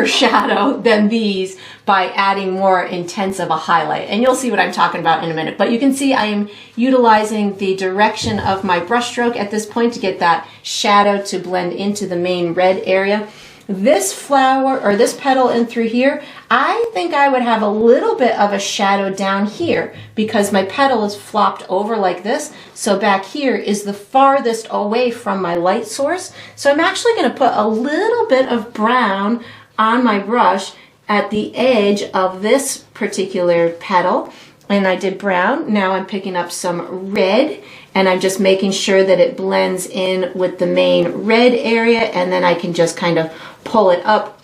shadow than these by adding more intense of a highlight. And you'll see what I'm talking about in a minute. But you can see I am utilizing the direction of my brush stroke at this point to get that shadow to blend into the main red area. This flower, or this petal in through here, I think I would have a little bit of a shadow down here because my petal is flopped over like this. So back here is the farthest away from my light source. So I'm actually going to put a little bit of brown on my brush at the edge of this particular petal. And I did brown. Now I'm picking up some red and I'm just making sure that it blends in with the main red area, and then I can just kind of pull it up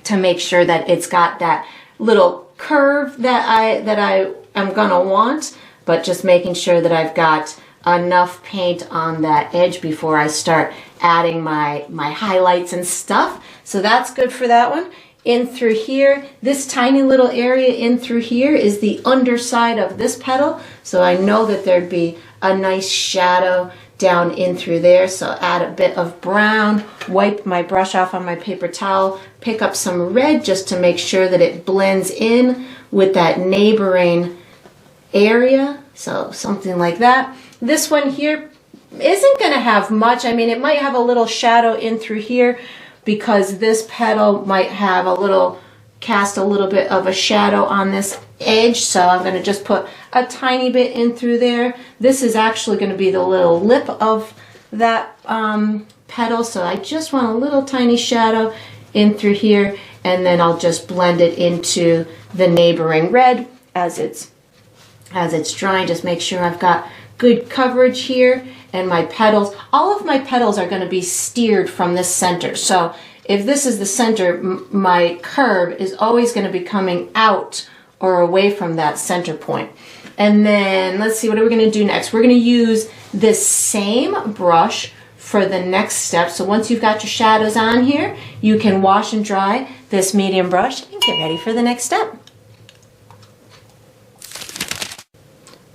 to make sure that it's got that little curve that I am gonna want, but just making sure that I've got enough paint on that edge before I start adding my highlights and stuff. So that's good for that one. In through here, this tiny little area in through here is the underside of this petal. So I know that there'd be a nice shadow down in through there. So add a bit of brown, wipe my brush off on my paper towel, pick up some red just to make sure that it blends in with that neighboring area. So something like that. This one here isn't gonna have much. I mean, it might have a little shadow in through here because this petal might have cast a little bit of a shadow on this edge. So I'm going to just put a tiny bit in through there. This is actually going to be the little lip of that petal. So I just want a little tiny shadow in through here, and then I'll just blend it into the neighboring red as it's drying. Just make sure I've got good coverage here. And my petals, all of my petals are going to be steered from this center. So if this is the center, my curve is always going to be coming out or away from that center point. And then let's see, what are we going to do next? We're going to use this same brush for the next step. So once you've got your shadows on here, you can wash and dry this medium brush and get ready for the next step.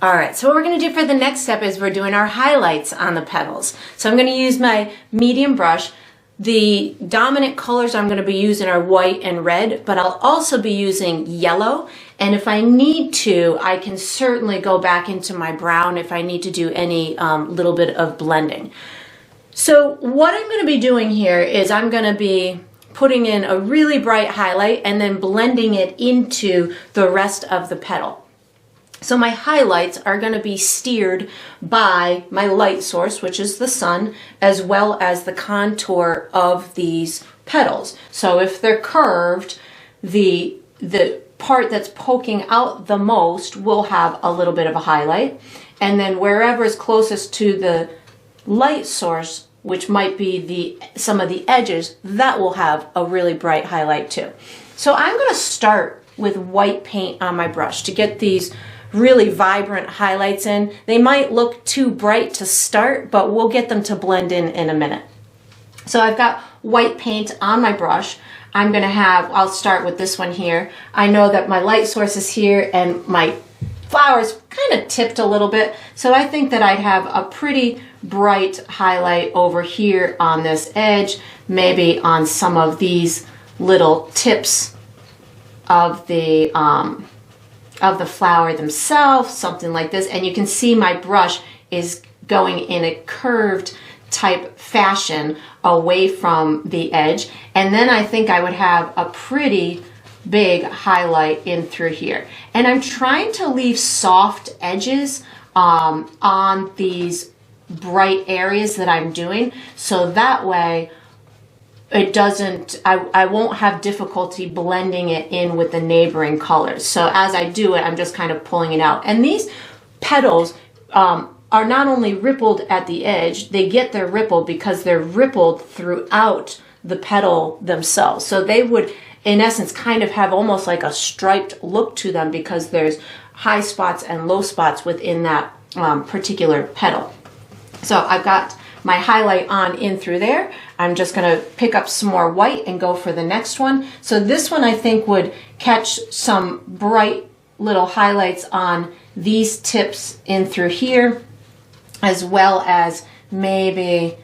All right, so what we're gonna do for the next step is we're doing our highlights on the petals. So I'm gonna use my medium brush. The dominant colors I'm gonna be using are white and red, but I'll also be using yellow. And if I need to, I can certainly go back into my brown if I need to do any little bit of blending. So what I'm gonna be doing here is I'm gonna be putting in a really bright highlight and then blending it into the rest of the petal. So my highlights are going to be steered by my light source, which is the sun, as well as the contour of these petals. So if they're curved, the part that's poking out the most will have a little bit of a highlight. And then wherever is closest to the light source, which might be some of the edges, that will have a really bright highlight too. So I'm going to start with white paint on my brush to get these really vibrant highlights in. They might look too bright to start, but we'll get them to blend in a minute. So I've got white paint on my brush. I'll start with this one here. I know that my light source is here and my flower's kind of tipped a little bit. So I think that I'd have a pretty bright highlight over here on this edge, maybe on some of these little tips of the flower themselves, something like this. And you can see my brush is going in a curved type fashion away from the edge. And then I think I would have a pretty big highlight in through here. And I'm trying to leave soft edges on these bright areas that I'm doing. So that way it doesn't, I won't have difficulty blending it in with the neighboring colors. So as I do it, I'm just kind of pulling it out. And these petals are not only rippled at the edge, they get their ripple because they're rippled throughout the petal themselves. So they would, in essence, kind of have almost like a striped look to them because there's high spots and low spots within that particular petal. So I've got my highlight on in through there. I'm just going to pick up some more white and go for the next one. So this one I think would catch some bright little highlights on these tips in through here, as well as maybe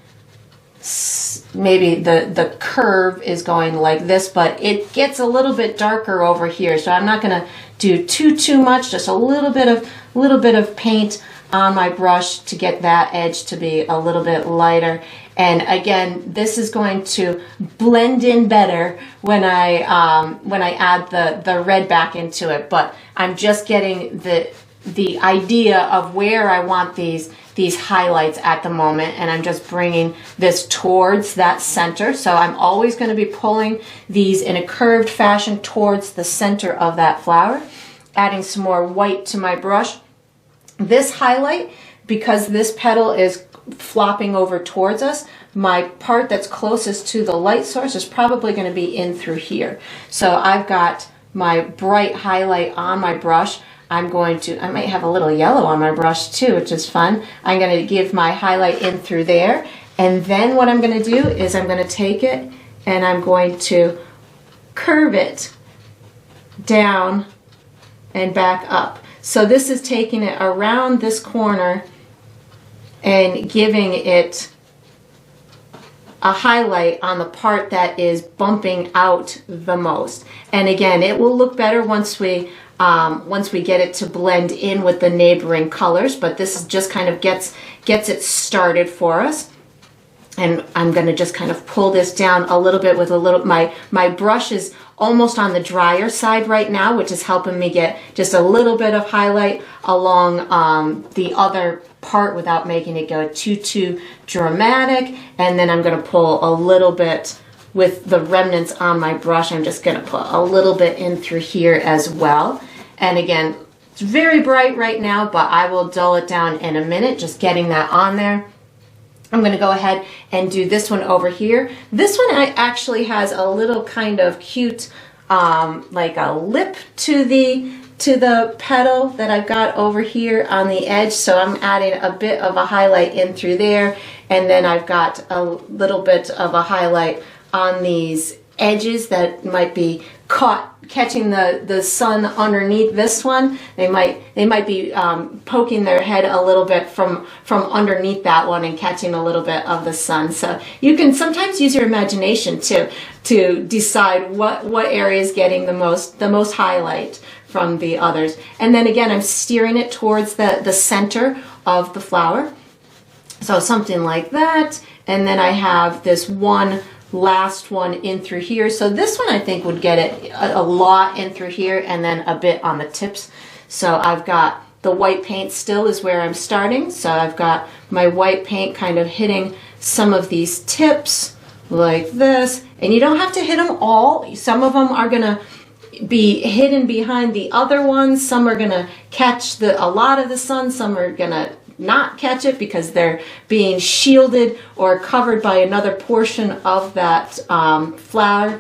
the curve is going like this, but it gets a little bit darker over here. So I'm not going to do too much, just a little bit of paint on my brush to get that edge to be a little bit lighter. And again, this is going to blend in better when I add the red back into it. But I'm just getting the idea of where I want these highlights at the moment, and I'm just bringing this towards that center. So I'm always going to be pulling these in a curved fashion towards the center of that flower, adding some more white to my brush. This highlight, because this petal is flopping over towards us, my part that's closest to the light source is probably going to be in through here. So I've got my bright highlight on my brush. I might have a little yellow on my brush too, which is fun. I'm going to give my highlight in through there. And then what I'm going to do is I'm going to take it and I'm going to curve it down and back up. So this is taking it around this corner and giving it a highlight on the part that is bumping out the most. And again, it will look better once we get it to blend in with the neighboring colors, but this is just kind of gets it started for us. And I'm going to just kind of pull this down a little bit with my brush is almost on the drier side right now, which is helping me get just a little bit of highlight along the other part without making it go too dramatic. And then I'm going to pull a little bit with the remnants on my brush. I'm just going to put a little bit in through here as well. And again, it's very bright right now, but I will dull it down in a minute, just getting that on there. I'm going to go ahead and do this one over here. This one actually has a little kind of cute like a lip to the petal that I've got over here on the edge. So I'm adding a bit of a highlight in through there. And then I've got a little bit of a highlight on these edges that might be catching the sun underneath this one. They might be poking their head a little bit from underneath that one and catching a little bit of the sun. So you can sometimes use your imagination to decide what area is getting the most highlight from the others. And then again, I'm steering it towards the center of the flower. So something like that. And then I have this last one in through here. So this one I think would get it a lot in through here and then a bit on the tips. So I've got the white paint still is where I'm starting. So I've got my white paint kind of hitting some of these tips like this. And you don't have to hit them all. Some of them are gonna be hidden behind the other ones. Some are gonna catch a lot of the sun. Some are gonna not catch it because they're being shielded or covered by another portion of that flower.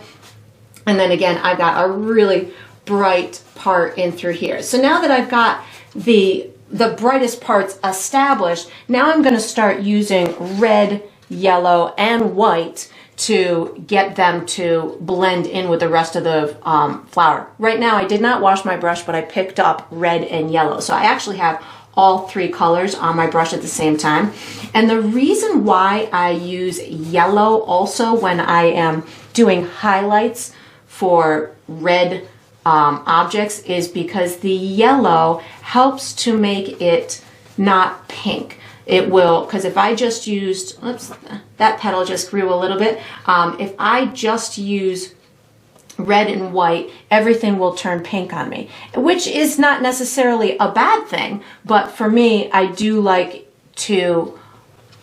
And then again, I've got a really bright part in through here. So now that I've got the brightest parts established, now I'm going to start using red, yellow, and white to get them to blend in with the rest of the flower. Right now, I did not wash my brush, but I picked up red and yellow. So I actually have all three colors on my brush at the same time. And the reason why I use yellow also when I am doing highlights for red objects is because the yellow helps to make it not pink. It will, because if I just used, oops, that petal just grew a little bit. If I just use red and white, everything will turn pink on me, which is not necessarily a bad thing, but for me, I do like to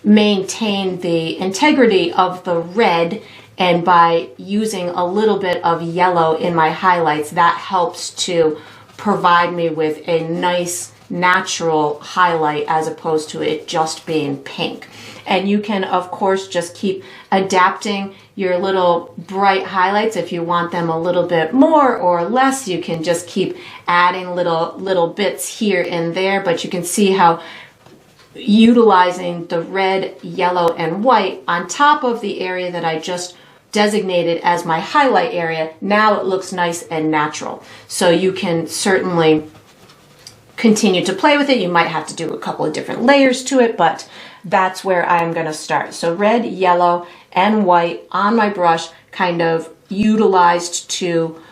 maintain the integrity of the red, and by using a little bit of yellow in my highlights, that helps to provide me with a nice natural highlight as opposed to it just being pink. And you can, of course, just keep adapting your little bright highlights. If you want them a little bit more or less, you can just keep adding little bits here and there. But you can see how utilizing the red, yellow, and white on top of the area that I just designated as my highlight area, now it looks nice and natural. So you can certainly continue to play with it. You might have to do a couple of different layers to it, but that's where I'm going to start. So red, yellow, and white on my brush, kind of utilized to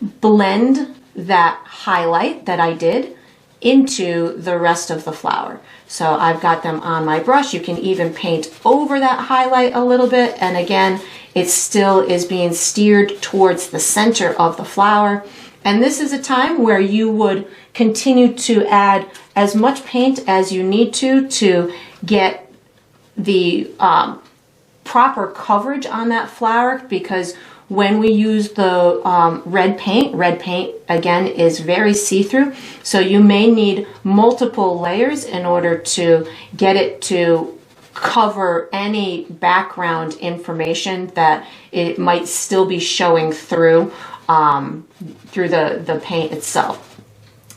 blend that highlight that I did into the rest of the flower. So I've got them on my brush. You can even paint over that highlight a little bit. And again, it still is being steered towards the center of the flower. And this is a time where you would continue to add as much paint as you need to get the proper coverage on that flower, because when we use the red paint again is very see-through, so you may need multiple layers in order to get it to cover any background information that it might still be showing through the paint itself.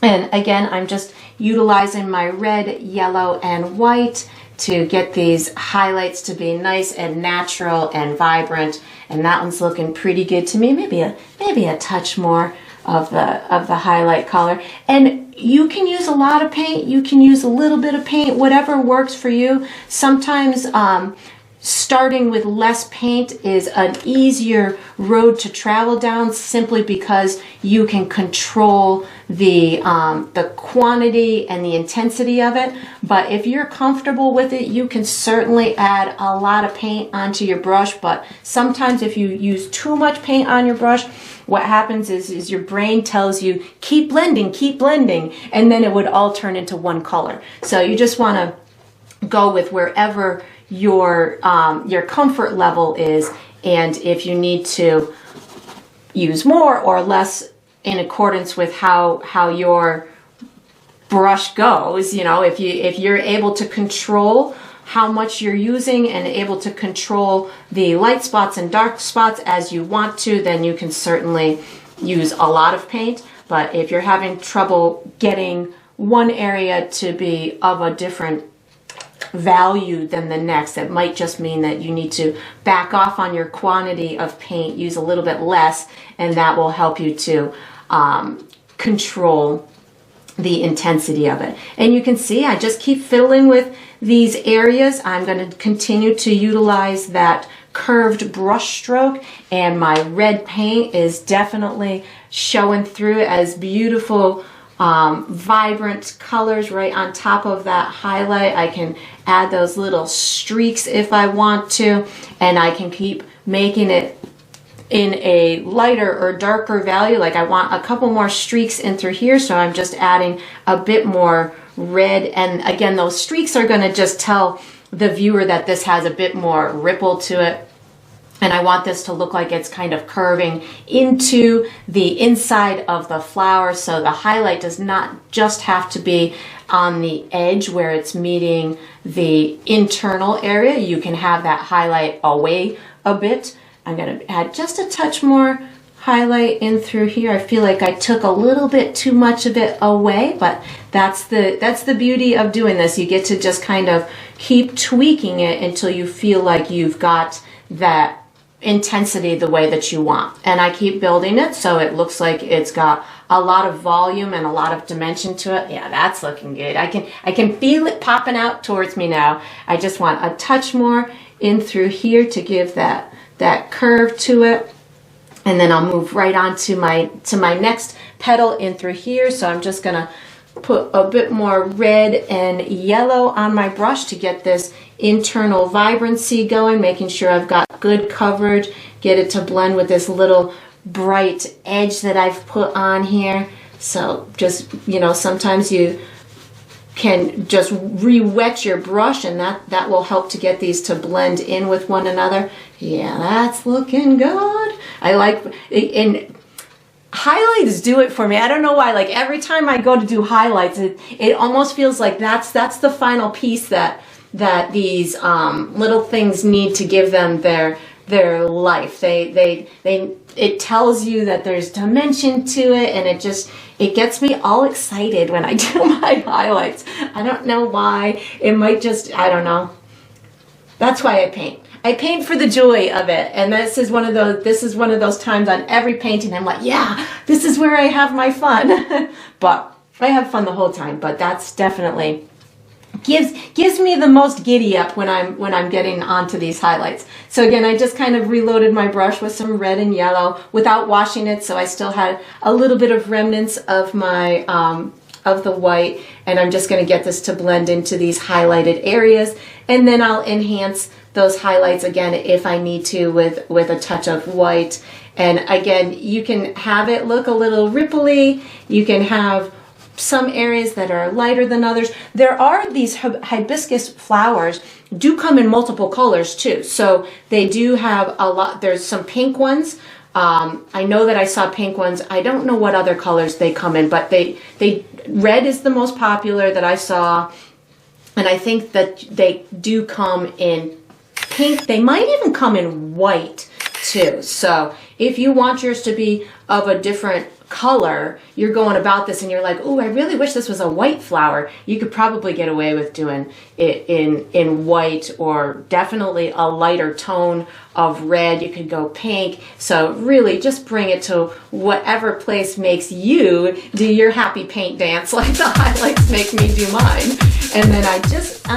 And again, I'm just utilizing my red, yellow, and white to get these highlights to be nice and natural and vibrant. And that one's looking pretty good to me. Maybe a touch more of the highlight color. And you can use a lot of paint. You can use a little bit of paint, whatever works for you. Sometimes starting with less paint is an easier road to travel down, simply because you can control the quantity and the intensity of it. But if you're comfortable with it, you can certainly add a lot of paint onto your brush. But sometimes if you use too much paint on your brush, what happens is your brain tells you, keep blending, and then it would all turn into one color. So you just want to go with wherever your comfort level is, and if you need to use more or less in accordance with how your brush goes, you know, if you're able to control how much you're using and able to control the light spots and dark spots as you want to, then you can certainly use a lot of paint, but if you're having trouble getting one area to be of a different value than the next, it might just mean that you need to back off on your quantity of paint, use a little bit less, and that will help you to control the intensity of it. And you can see I just keep fiddling with these areas. I'm going to continue to utilize that curved brush stroke, and my red paint is definitely showing through as beautiful vibrant colors right on top of that highlight. I can add those little streaks if I want to, and I can keep making it in a lighter or darker value. Like I want a couple more streaks in through here, so I'm just adding a bit more red. And again, those streaks are going to just tell the viewer that this has a bit more ripple to it. And I want this to look like it's kind of curving into the inside of the flower. So the highlight does not just have to be on the edge where it's meeting the internal area. You can have that highlight away a bit. I'm going to add just a touch more highlight in through here. I feel like I took a little bit too much of it away, but that's the beauty of doing this. You get to just kind of keep tweaking it until you feel like you've got that intensity the way that you want. And I keep building it so it looks like it's got a lot of volume and a lot of dimension to it. Yeah, that's looking good. I can feel it popping out towards me now. I just want a touch more in through here to give that curve to it. And then I'll move right on to my next petal in through here. So I'm just gonna put a bit more red and yellow on my brush to get this internal vibrancy going, making sure I've got good coverage, get it to blend with this little bright edge that I've put on here. So just, you know, sometimes you can just re-wet your brush, and that will help to get these to blend in with one another. Yeah, that's looking good. I like, and highlights do it for me. I don't know why, like every time I go to do highlights, it almost feels like that's the final piece that these little things need to give them their life. It tells you that there's dimension to it, and it gets me all excited when I do my highlights. I don't know why. It might just, I don't know. That's why I paint. I paint for the joy of it, and this is one of those times on every painting I'm like, yeah, this is where I have my fun. But I have fun the whole time, but that's definitely gives me the most giddy up when I'm getting onto these highlights. So again, I just kind of reloaded my brush with some red and yellow without washing it, so I still had a little bit of remnants of my of the white, and I'm just going to get this to blend into these highlighted areas, and then I'll enhance those highlights again if I need to with a touch of white. And again, you can have it look a little ripply. You can have some areas that are lighter than others. There are these hibiscus flowers do come in multiple colors too. So they do have a lot. There's some pink ones. I know that I saw pink ones. I don't know what other colors they come in, but red is the most popular that I saw. And I think that they do come in pink. They might even come in white too. So if you want yours to be of a different color, you're going about this and you're like, oh, I really wish this was a white flower, you could probably get away with doing it in white, or definitely a lighter tone of red. You could go pink. So really just bring it to whatever place makes you do your happy paint dance like the highlights make me do mine. And then I just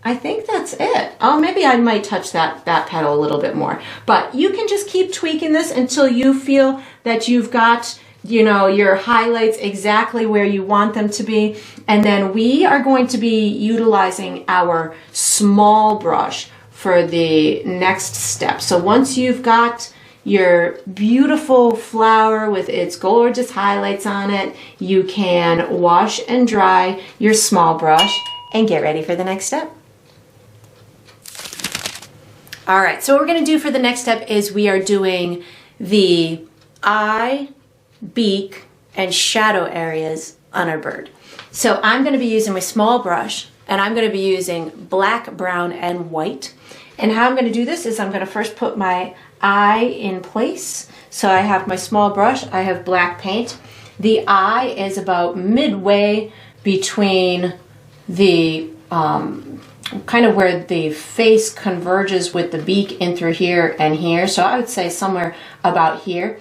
I think that's it. Oh, maybe I might touch that petal a little bit more. But you can just keep tweaking this until you feel that you've got, you know, your highlights exactly where you want them to be. And then we are going to be utilizing our small brush for the next step. So once you've got your beautiful flower with its gorgeous highlights on it, you can wash and dry your small brush and get ready for the next step. All right, so what we're gonna do for the next step is we are doing the eye, beak, and shadow areas on our bird. So I'm gonna be using my small brush, and I'm gonna be using black, brown, and white. And how I'm gonna do this is I'm gonna first put my eye in place. So I have my small brush, I have black paint. The eye is about midway between the kind of where the face converges with the beak in through here and here. So I would say somewhere about here.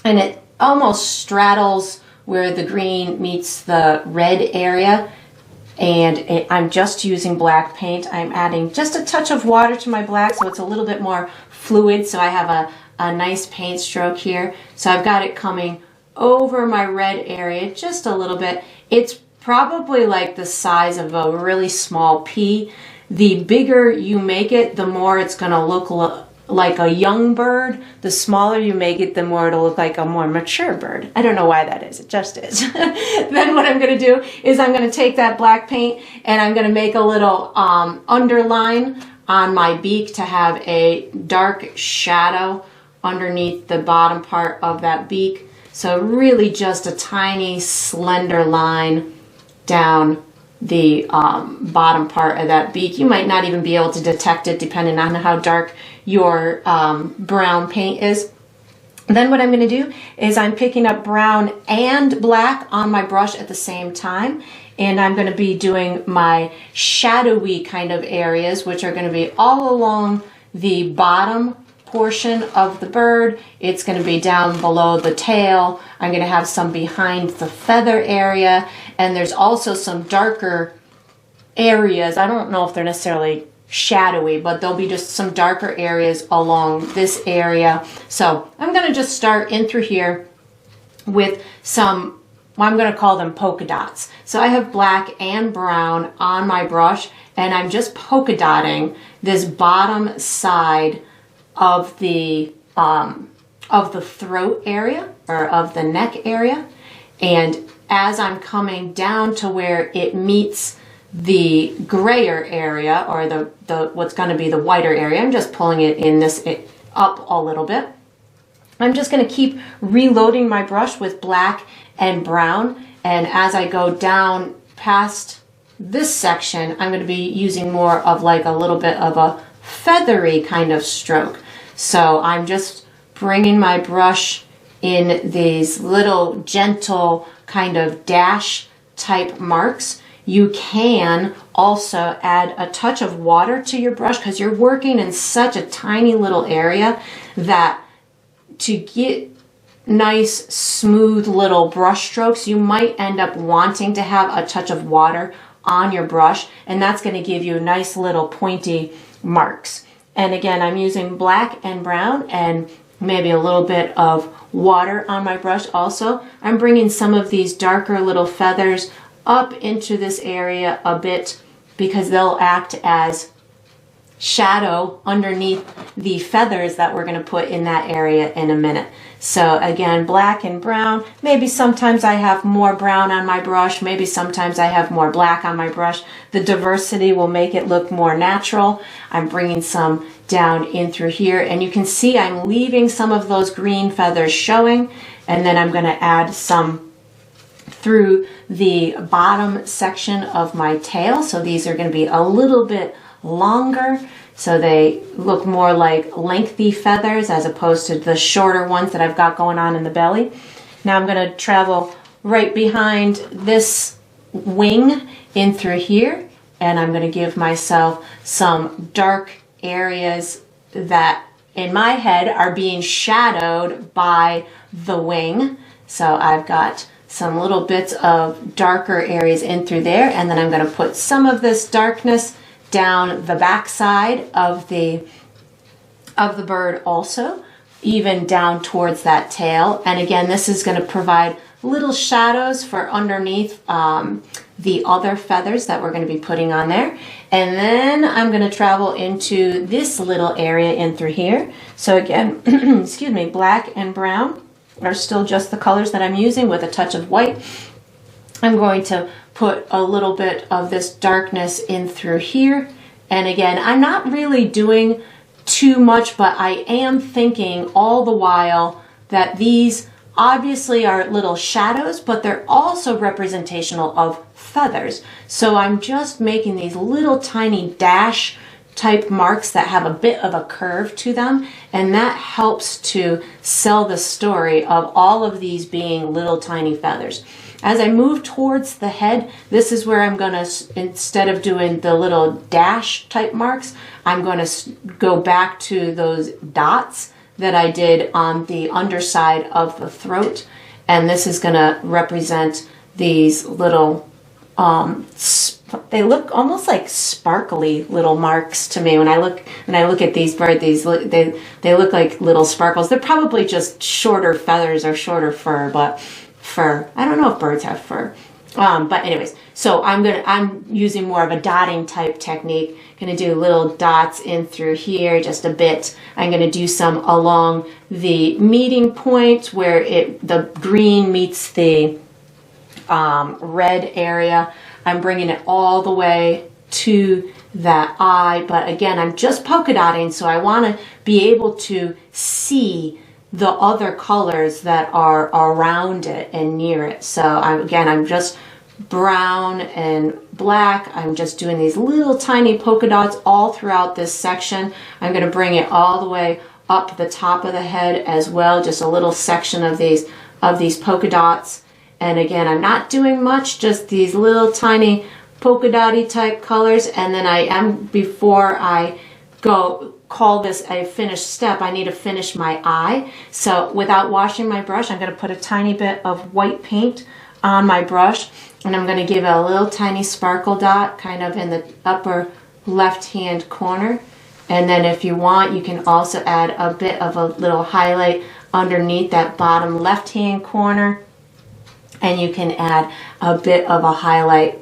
And it almost straddles where the green meets the red area. And I'm just using black paint. I'm adding just a touch of water to my black so it's a little bit more fluid. So I have a nice paint stroke here. So I've got it coming over my red area just a little bit. It's probably like the size of a really small pea. The bigger you make it, the more it's going to look like a young bird. The smaller you make it, the more it'll look like a more mature bird. I don't know why that is. It just is. Then what I'm going to do is I'm going to take that black paint and I'm going to make a little underline on my beak to have a dark shadow underneath the bottom part of that beak. So really just a tiny slender line down the bottom part of that beak. You might not even be able to detect it depending on how dark your brown paint is. Then what I'm going to do is I'm picking up brown and black on my brush at the same time, and I'm going to be doing my shadowy kind of areas, which are going to be all along the bottom portion of the bird. It's going to be down below the tail. I'm going to have some behind the feather area, and there's also some darker areas. I don't know if they're necessarily shadowy, but there'll be just some darker areas along this area. So I'm going to just start in through here with some, I'm going to call them polka dots. So I have black and brown on my brush, and I'm just polka dotting this bottom side of the throat area or of the neck area. And as I'm coming down to where it meets the grayer area, or the what's going to be the whiter area, I'm just pulling it in this up a little bit. I'm just going to keep reloading my brush with black and brown, and as I go down past this section, I'm going to be using more of like a little bit of a feathery kind of stroke. So I'm just bringing my brush in these little gentle kind of dash type marks. You can also add a touch of water to your brush because you're working in such a tiny little area that to get nice smooth little brush strokes, you might end up wanting to have a touch of water on your brush, and that's going to give you nice little pointy marks. And again, I'm using black and brown and maybe a little bit of water on my brush also. I'm bringing some of these darker little feathers up into this area a bit because they'll act as shadow underneath the feathers that we're going to put in that area in a minute. So again, black and brown. Maybe sometimes I have more brown on my brush. Maybe sometimes I have more black on my brush. The diversity will make it look more natural. I'm bringing some down in through here, and you can see I'm leaving some of those green feathers showing, and then I'm going to add some through the bottom section of my tail. So these are going to be a little bit longer, so they look more like lengthy feathers as opposed to the shorter ones that I've got going on in the belly. Now I'm going to travel right behind this wing in through here, and I'm going to give myself some dark areas that in my head are being shadowed by the wing. So I've got some little bits of darker areas in through there, and then I'm going to put some of this darkness down the back side of the bird also, even down towards that tail. And again, this is going to provide little shadows for underneath the other feathers that we're going to be putting on there. And then I'm going to travel into this little area in through here. So again, excuse me, black and brown are still just the colors that I'm using with a touch of white. I'm going to put a little bit of this darkness in through here. And again, I'm not really doing too much, but I am thinking all the while that these obviously are little shadows, but they're also representational of feathers. So I'm just making these little tiny dash type marks that have a bit of a curve to them, and that helps to sell the story of all of these being little tiny feathers. As I move towards the head, this is where I'm going to, instead of doing the little dash type marks, I'm going to go back to those dots that I did on the underside of the throat, and this is going to represent these little they look almost like sparkly little marks to me when I look at these birds. They look like little sparkles. They're probably just shorter feathers or shorter fur, but I don't know if birds have fur. But anyways, so I'm using more of a dotting type technique. Gonna do little dots in through here just a bit. I'm gonna do some along the meeting point where the green meets the red area. I'm bringing it all the way to that eye, but again, I'm just polka dotting, so I want to be able to see the other colors that are around it and near it. So I'm just brown and black. I'm just doing these little tiny polka dots all throughout this section. I'm going to bring it all the way up the top of the head as well, just a little section of these polka dots. And again, I'm not doing much, just these little tiny polka dotty type colors. And then before I call this a finished step, I need to finish my eye. So without washing my brush, I'm going to put a tiny bit of white paint on my brush, and I'm going to give it a little tiny sparkle dot kind of in the upper left hand corner. And then if you want, you can also add a bit of a little highlight underneath that bottom left hand corner. And you can add a bit of a highlight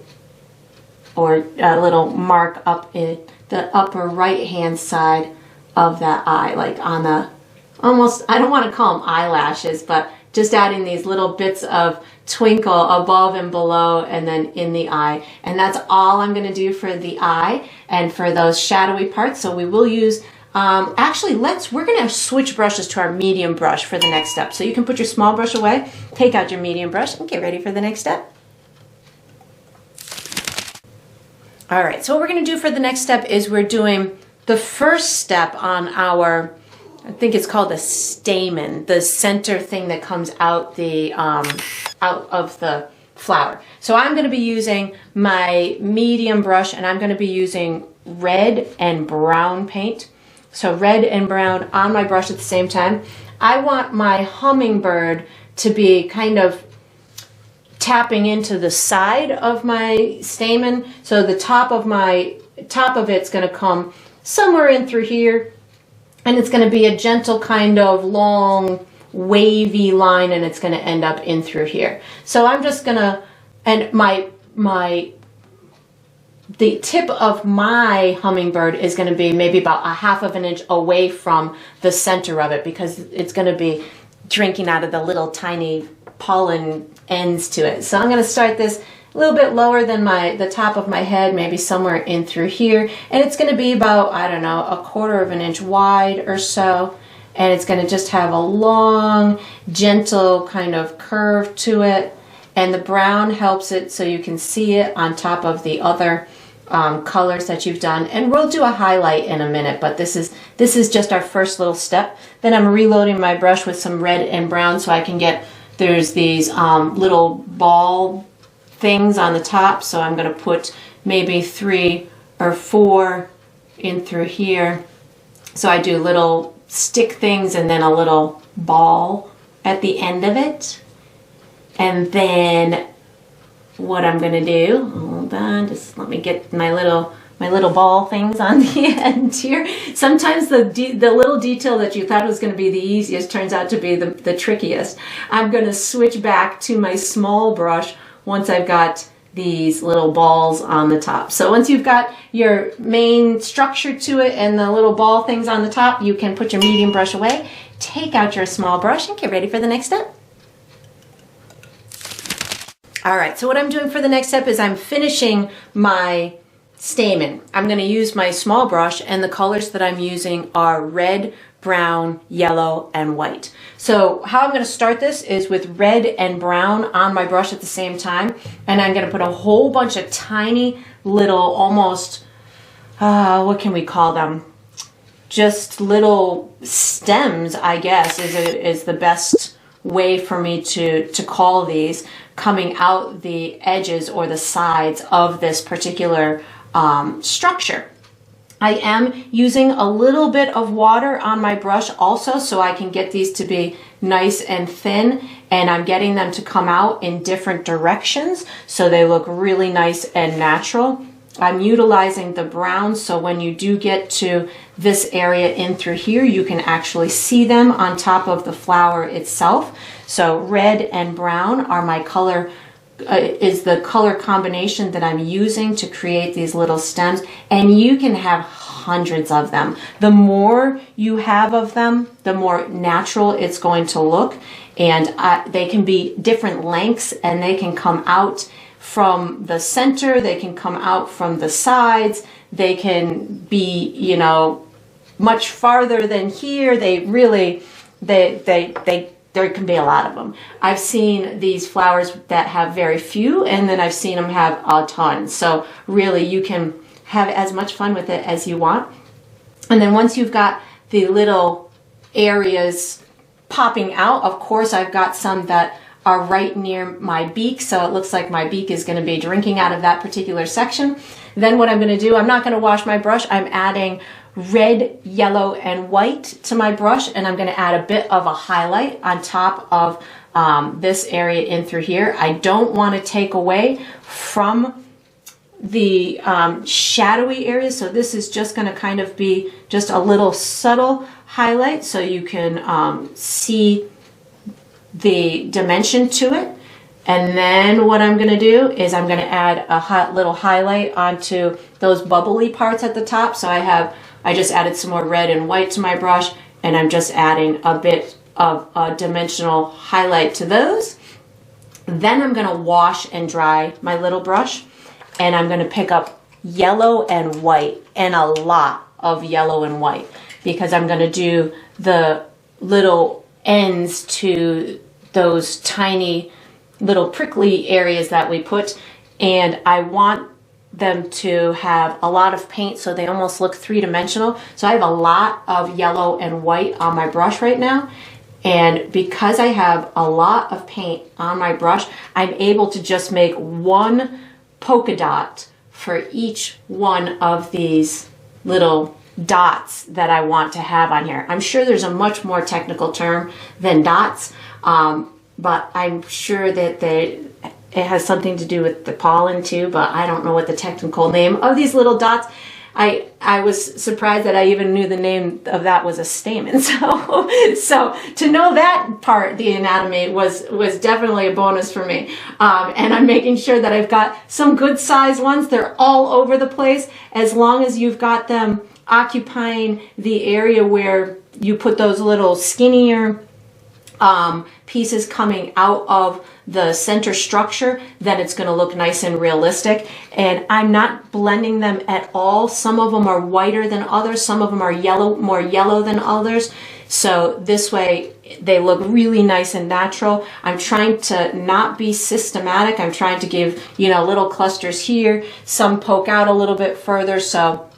or a little mark up in the upper right hand side of that eye, like on the almost, I don't want to call them eyelashes, but just adding these little bits of twinkle above and below and then in the eye. And that's all I'm going to do for the eye and for those shadowy parts. So we will use actually, we're going to switch brushes to our medium brush for the next step. So you can put your small brush away, take out your medium brush, and get ready for the next step. All right, so what we're going to do for the next step is we're doing the first step on our, I think it's called the stamen, the center thing that comes out out of the flower. So I'm going to be using my medium brush, and I'm going to be using red and brown paint. So red and brown on my brush at the same time. I want my hummingbird to be kind of tapping into the side of my stamen. So the top of it's going to come somewhere in through here, and it's going to be a gentle kind of long wavy line, and it's going to end up in through here. So I'm just going to, and the tip of my hummingbird is going to be maybe about 1/2 of an inch away from the center of it, because it's going to be drinking out of the little tiny pollen ends to it. So I'm going to start this a little bit lower than the top of my head, maybe somewhere in through here. And it's going to be about, I don't know, 1/4 of an inch wide or so. And it's going to just have a long, gentle kind of curve to it. And the brown helps it so you can see it on top of the other colors that you've done. And we'll do a highlight in a minute, but this is just our first little step. Then I'm reloading my brush with some red and brown so I can get, there's these little ball things on the top. So I'm going to put maybe 3 or 4 in through here. So I do little stick things and then a little ball at the end of it. And then what I'm going to do, hold on, just let me get my little ball things on the end here. Sometimes the little detail that you thought was going to be the easiest turns out to be the trickiest. I'm going to switch back to my small brush once I've got these little balls on the top. So once you've got your main structure to it and the little ball things on the top, you can put your medium brush away, take out your small brush, and get ready for the next step. All right, so what I'm doing for the next step is I'm finishing my stamen. I'm going to use my small brush, and the colors that I'm using are red, brown, yellow, and white. So how I'm going to start this is with red and brown on my brush at the same time, and I'm going to put a whole bunch of tiny little, almost, what can we call them? Just little stems, I guess, is the best way for me to call these, coming out the edges or the sides of this particular structure. I am using a little bit of water on my brush also, so I can get these to be nice and thin, and I'm getting them to come out in different directions so they look really nice and natural. I'm utilizing the brown, so when you do get to this area in through here, you can actually see them on top of the flower itself. So red and brown are my color, is the color combination that I'm using to create these little stems, and you can have hundreds of them. The more you have of them, the more natural it's going to look, and they can be different lengths, and they can come out from the center, they can come out from the sides, they can be, you know, much farther than here. They really, there can be a lot of them. I've seen these flowers that have very few, and then I've seen them have a ton. So really you can have as much fun with it as you want. And then once you've got the little areas popping out, of course I've got some that are right near my beak, so it looks like my beak is going to be drinking out of that particular section. Then what I'm going to do, I'm not going to wash my brush, I'm adding red, yellow, and white to my brush, and I'm going to add a bit of a highlight on top of this area in through here. I don't want to take away from the shadowy areas, so this is just going to kind of be just a little subtle highlight so you can see the dimension to it. And then what I'm going to do is I'm going to add a little highlight onto those bubbly parts at the top. So I just added some more red and white to my brush, and I'm just adding a bit of a dimensional highlight to those. Then I'm going to wash and dry my little brush, and I'm going to pick up yellow and white, and a lot of yellow and white, because I'm going to do the little ends to those tiny little prickly areas that we put, and I want them to have a lot of paint so they almost look three-dimensional. So I have a lot of yellow and white on my brush right now, and because I have a lot of paint on my brush, I'm able to just make one polka dot for each one of these little dots that I want to have on here. I'm sure there's a much more technical term than dots, but I'm sure that it has something to do with the pollen too, but I don't know what the technical name of these little dots. I was surprised that I even knew the name of that was a stamen. So to know that part, the anatomy, was definitely a bonus for me. And I'm making sure that I've got some good sized ones. They're all over the place, as long as you've got them occupying the area where you put those little skinnier pieces coming out of the center structure, then it's going to look nice and realistic. And I'm not blending them at all. Some of them are whiter than others, some of them are yellow, more yellow than others. So this way they look really nice and natural. I'm trying to not be systematic. I'm trying to give, you know, little clusters here, some poke out a little bit further. So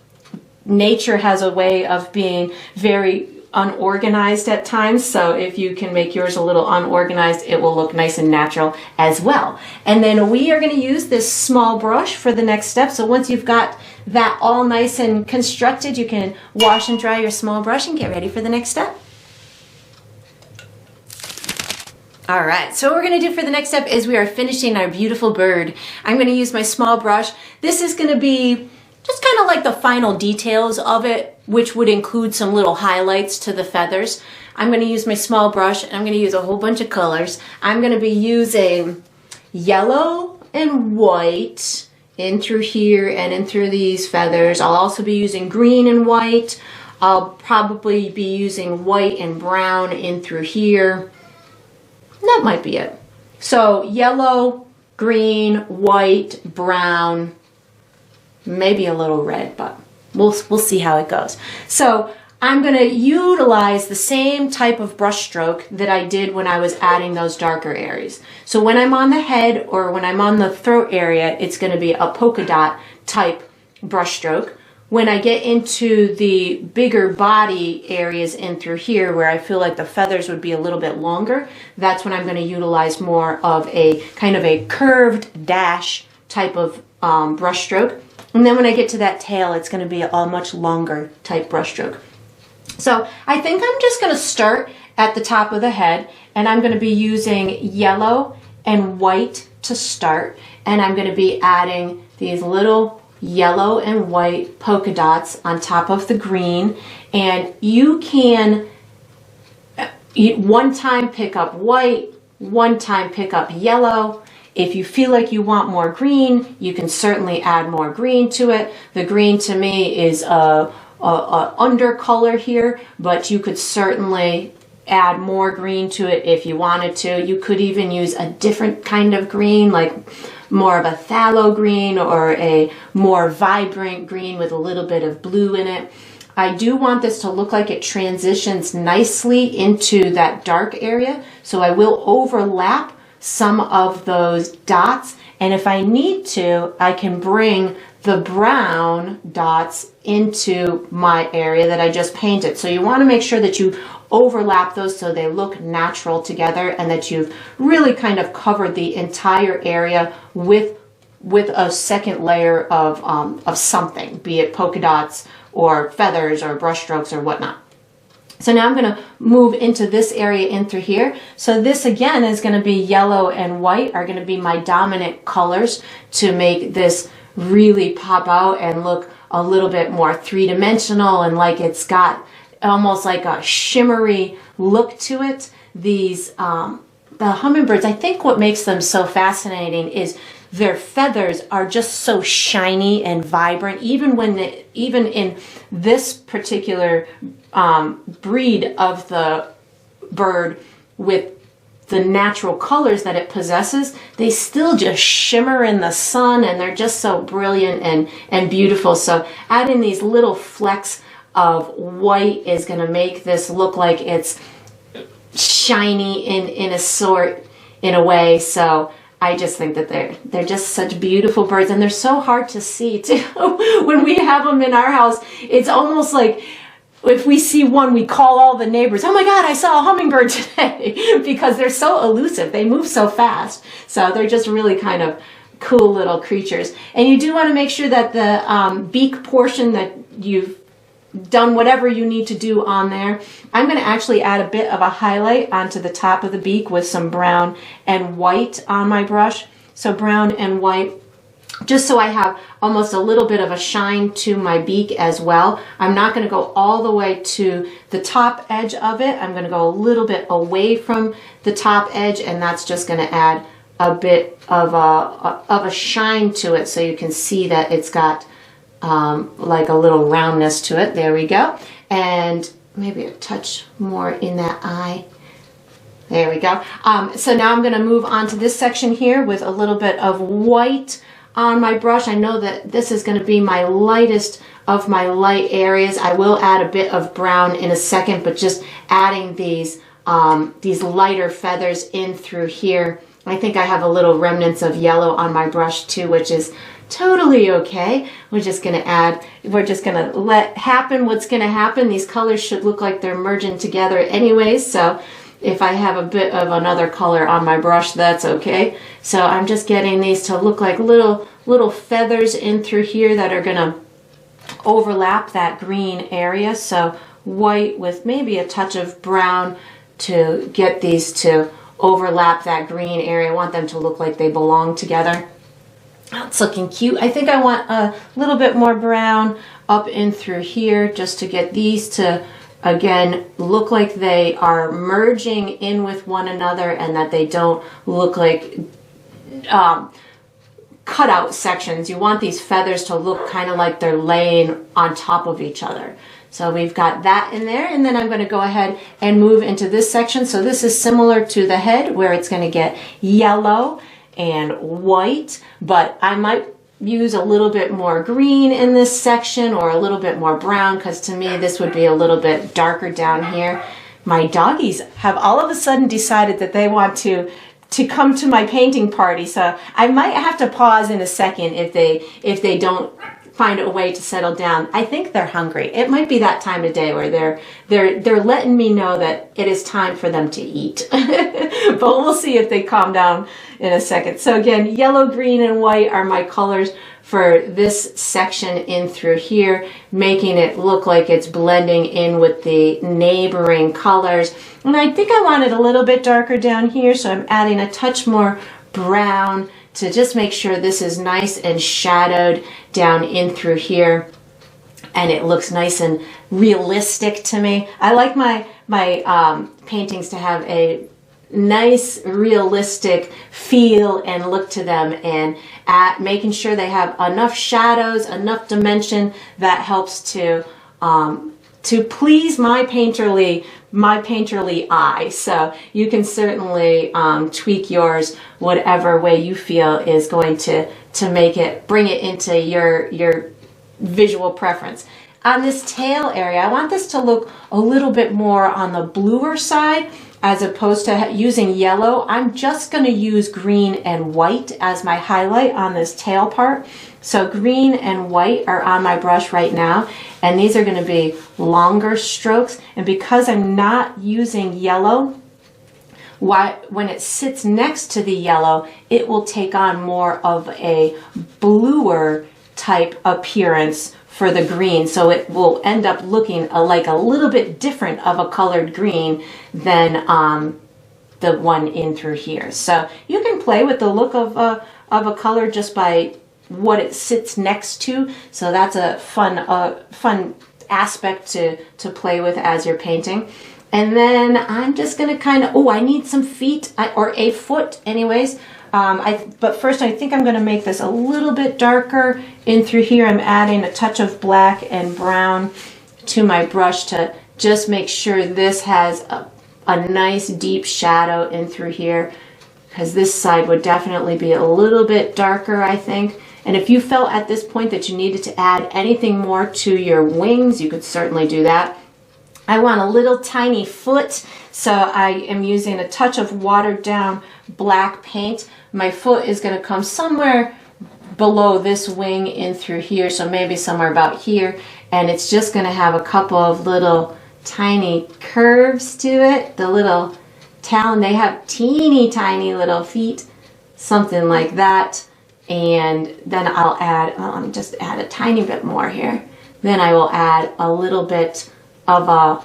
nature has a way of being very unorganized at times, so if you can make yours a little unorganized, it will look nice and natural as well. And then we are going to use this small brush for the next step. So once you've got that all nice and constructed, you can wash and dry your small brush and get ready for the next step. All right, so what we're going to do for the next step is we are finishing our beautiful bird. I'm going to use my small brush. This is going to be just kind of like the final details of it, which would include some little highlights to the feathers. I'm going to use my small brush, and I'm going to use a whole bunch of colors. I'm going to be using yellow and white in through here and in through these feathers. I'll also be using green and white. I'll probably be using white and brown in through here. That might be it. So yellow, green, white, brown, maybe a little red, but we'll see how it goes. So I'm going to utilize the same type of brush stroke that I did when I was adding those darker areas. So when I'm on the head or when I'm on the throat area, it's going to be a polka dot type brush stroke. when I get into the bigger body areas in through here where I feel like the feathers would be a little bit longer, that's when I'm going to utilize more of a kind of a curved dash type of brush stroke. And then when I get to that tail, it's going to be a much longer type brush stroke. So I think I'm just going to start at the top of the head, and I'm going to be using yellow and white to start, and I'm going to be adding these little yellow and white polka dots on top of the green. And you can one time pick up white, one time pick up yellow. If you feel like you want more green, you can certainly add more green to it. The green to me is a under color here, but you could certainly add more green to it if you wanted to. You could even use a different kind of green, like more of a phthalo green or a more vibrant green with a little bit of blue in it. I do want this to look like it transitions nicely into that dark area, so I will overlap some of those dots, and if I need to, I can bring the brown dots into my area that I just painted. So you want to make sure that you overlap those so they look natural together, and that you've really kind of covered the entire area with a second layer of something, be it polka dots or feathers or brush strokes or whatnot. So now I'm going to move into this area in through here. So this again is going to be yellow and white are going to be my dominant colors to make this really pop out and look a little bit more three-dimensional, and like it's got almost like a shimmery look to it. These the hummingbirds, I think what makes them so fascinating is their feathers are just so shiny and vibrant. Even in this particular breed of the bird, with the natural colors that it possesses, they still just shimmer in the sun, and they're just so brilliant and beautiful. So adding these little flecks of white is going to make this look like it's shiny in a way. So I just think that they're just such beautiful birds, and they're so hard to see too. When we have them in our house, it's almost like if we see one, we call all the neighbors, "Oh my God, I saw a hummingbird today," because they're so elusive. They move so fast. So they're just really kind of cool little creatures. And you do want to make sure that the beak portion that you've done whatever you need to do on there. I'm going to actually add a bit of a highlight onto the top of the beak with some brown and white on my brush. So brown and white, just so I have almost a little bit of a shine to my beak as well. I'm not going to go all the way to the top edge of it. I'm going to go a little bit away from the top edge, and that's just going to add a bit of a shine to it, so you can see that it's got like a little roundness to it. There we go. And maybe a touch more in that eye. There we go. So now I'm going to move on to this section here with a little bit of white on my brush. I know that this is going to be my lightest of my light areas. I will add a bit of brown in a second, but just adding these lighter feathers in through here. I think I have a little remnants of yellow on my brush too, which is totally okay. We're just going to let happen what's going to happen. These colors should look like they're merging together anyways, so if I have a bit of another color on my brush, that's okay. So I'm just getting these to look like little feathers in through here that are going to overlap that green area. So white with maybe a touch of brown to get these to overlap that green area. I want them to look like they belong together. It's looking cute. I think I want a little bit more brown up in through here just to get these to, again, look like they are merging in with one another, and that they don't look like cutout sections. You want these feathers to look kind of like they're laying on top of each other. So we've got that in there, and then I'm going to go ahead and move into this section. So this is similar to the head, where it's going to get yellow and white, but I might use a little bit more green in this section, or a little bit more brown, because to me this would be a little bit darker down here. My doggies have all of a sudden decided that they want to come to my painting party, so I might have to pause in a second if they don't find a way to settle down. I think they're hungry. It might be that time of day where they're letting me know that it is time for them to eat. But we'll see if they calm down in a second. So again, yellow, green, and white are my colors for this section in through here, making it look like it's blending in with the neighboring colors. And I think I want it a little bit darker down here, so I'm adding a touch more brown to just make sure this is nice and shadowed down in through here, and it looks nice and realistic to me. I like my paintings to have a nice realistic feel and look to them, and making sure they have enough shadows, enough dimension that helps to please my painterly eye. So you can certainly tweak yours whatever way you feel is going to bring it into your visual preference. On this tail area, I want this to look a little bit more on the bluer side as opposed to using yellow. I'm just going to use green and white as my highlight on this tail part. So green and white are on my brush right now, and these are going to be longer strokes. And because I'm not using yellow, when it sits next to the yellow, it will take on more of a bluer type appearance for the green. So it will end up looking like a little bit different of a colored green than the one in through here. So you can play with the look of a color just by what it sits next to. So that's a fun aspect to play with as you're painting. And then I'm just gonna kind of, I need some feet, or a foot anyways. But first I think I'm gonna make this a little bit darker in through here. I'm adding a touch of black and brown to my brush to just make sure this has a nice deep shadow in through here, because this side would definitely be a little bit darker, I think. And if you felt at this point that you needed to add anything more to your wings, you could certainly do that. I want a little tiny foot, so I am using a touch of watered down black paint. My foot is going to come somewhere below this wing in through here, so maybe somewhere about here, and it's just going to have a couple of little tiny curves to it. The little talon, they have teeny tiny little feet, something like that. And then I'll add, let me just add a tiny bit more here. Then I will add a little bit of a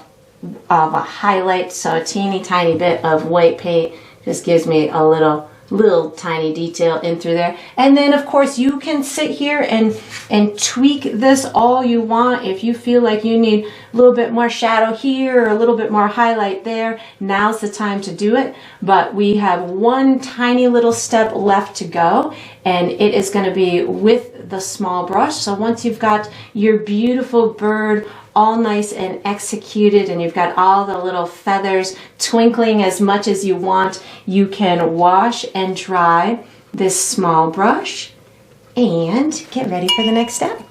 highlight, so a teeny tiny bit of white paint just gives me a little tiny detail in through there. And then of course you can sit here and tweak this all you want. If you feel like you need a little bit more shadow here or a little bit more highlight there, now's the time to do it. But we have one tiny little step left to go, and it is going to be with the small brush. So once you've got your beautiful bird all nice and executed, and you've got all the little feathers twinkling as much as you want, you can wash and dry this small brush and get ready for the next step.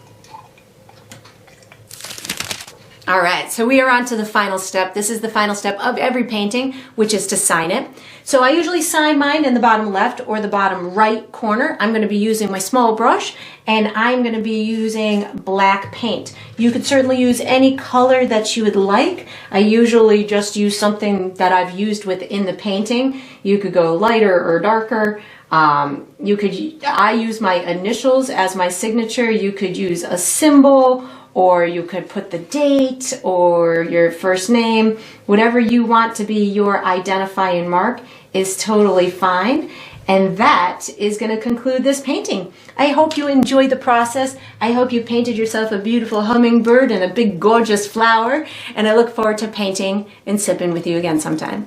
All right, so we are on to the final step. This is the final step of every painting, which is to sign it. So I usually sign mine in the bottom left or the bottom right corner. I'm going to be using my small brush, and I'm going to be using black paint. You could certainly use any color that you would like. I usually just use something that I've used within the painting. You could go lighter or darker. I use my initials as my signature. You could use a symbol, or you could put the date or your first name. Whatever you want to be your identifying mark is totally fine. And that is going to conclude this painting. I hope you enjoyed the process. I hope you painted yourself a beautiful hummingbird and a big gorgeous flower. And I look forward to painting and sipping with you again sometime.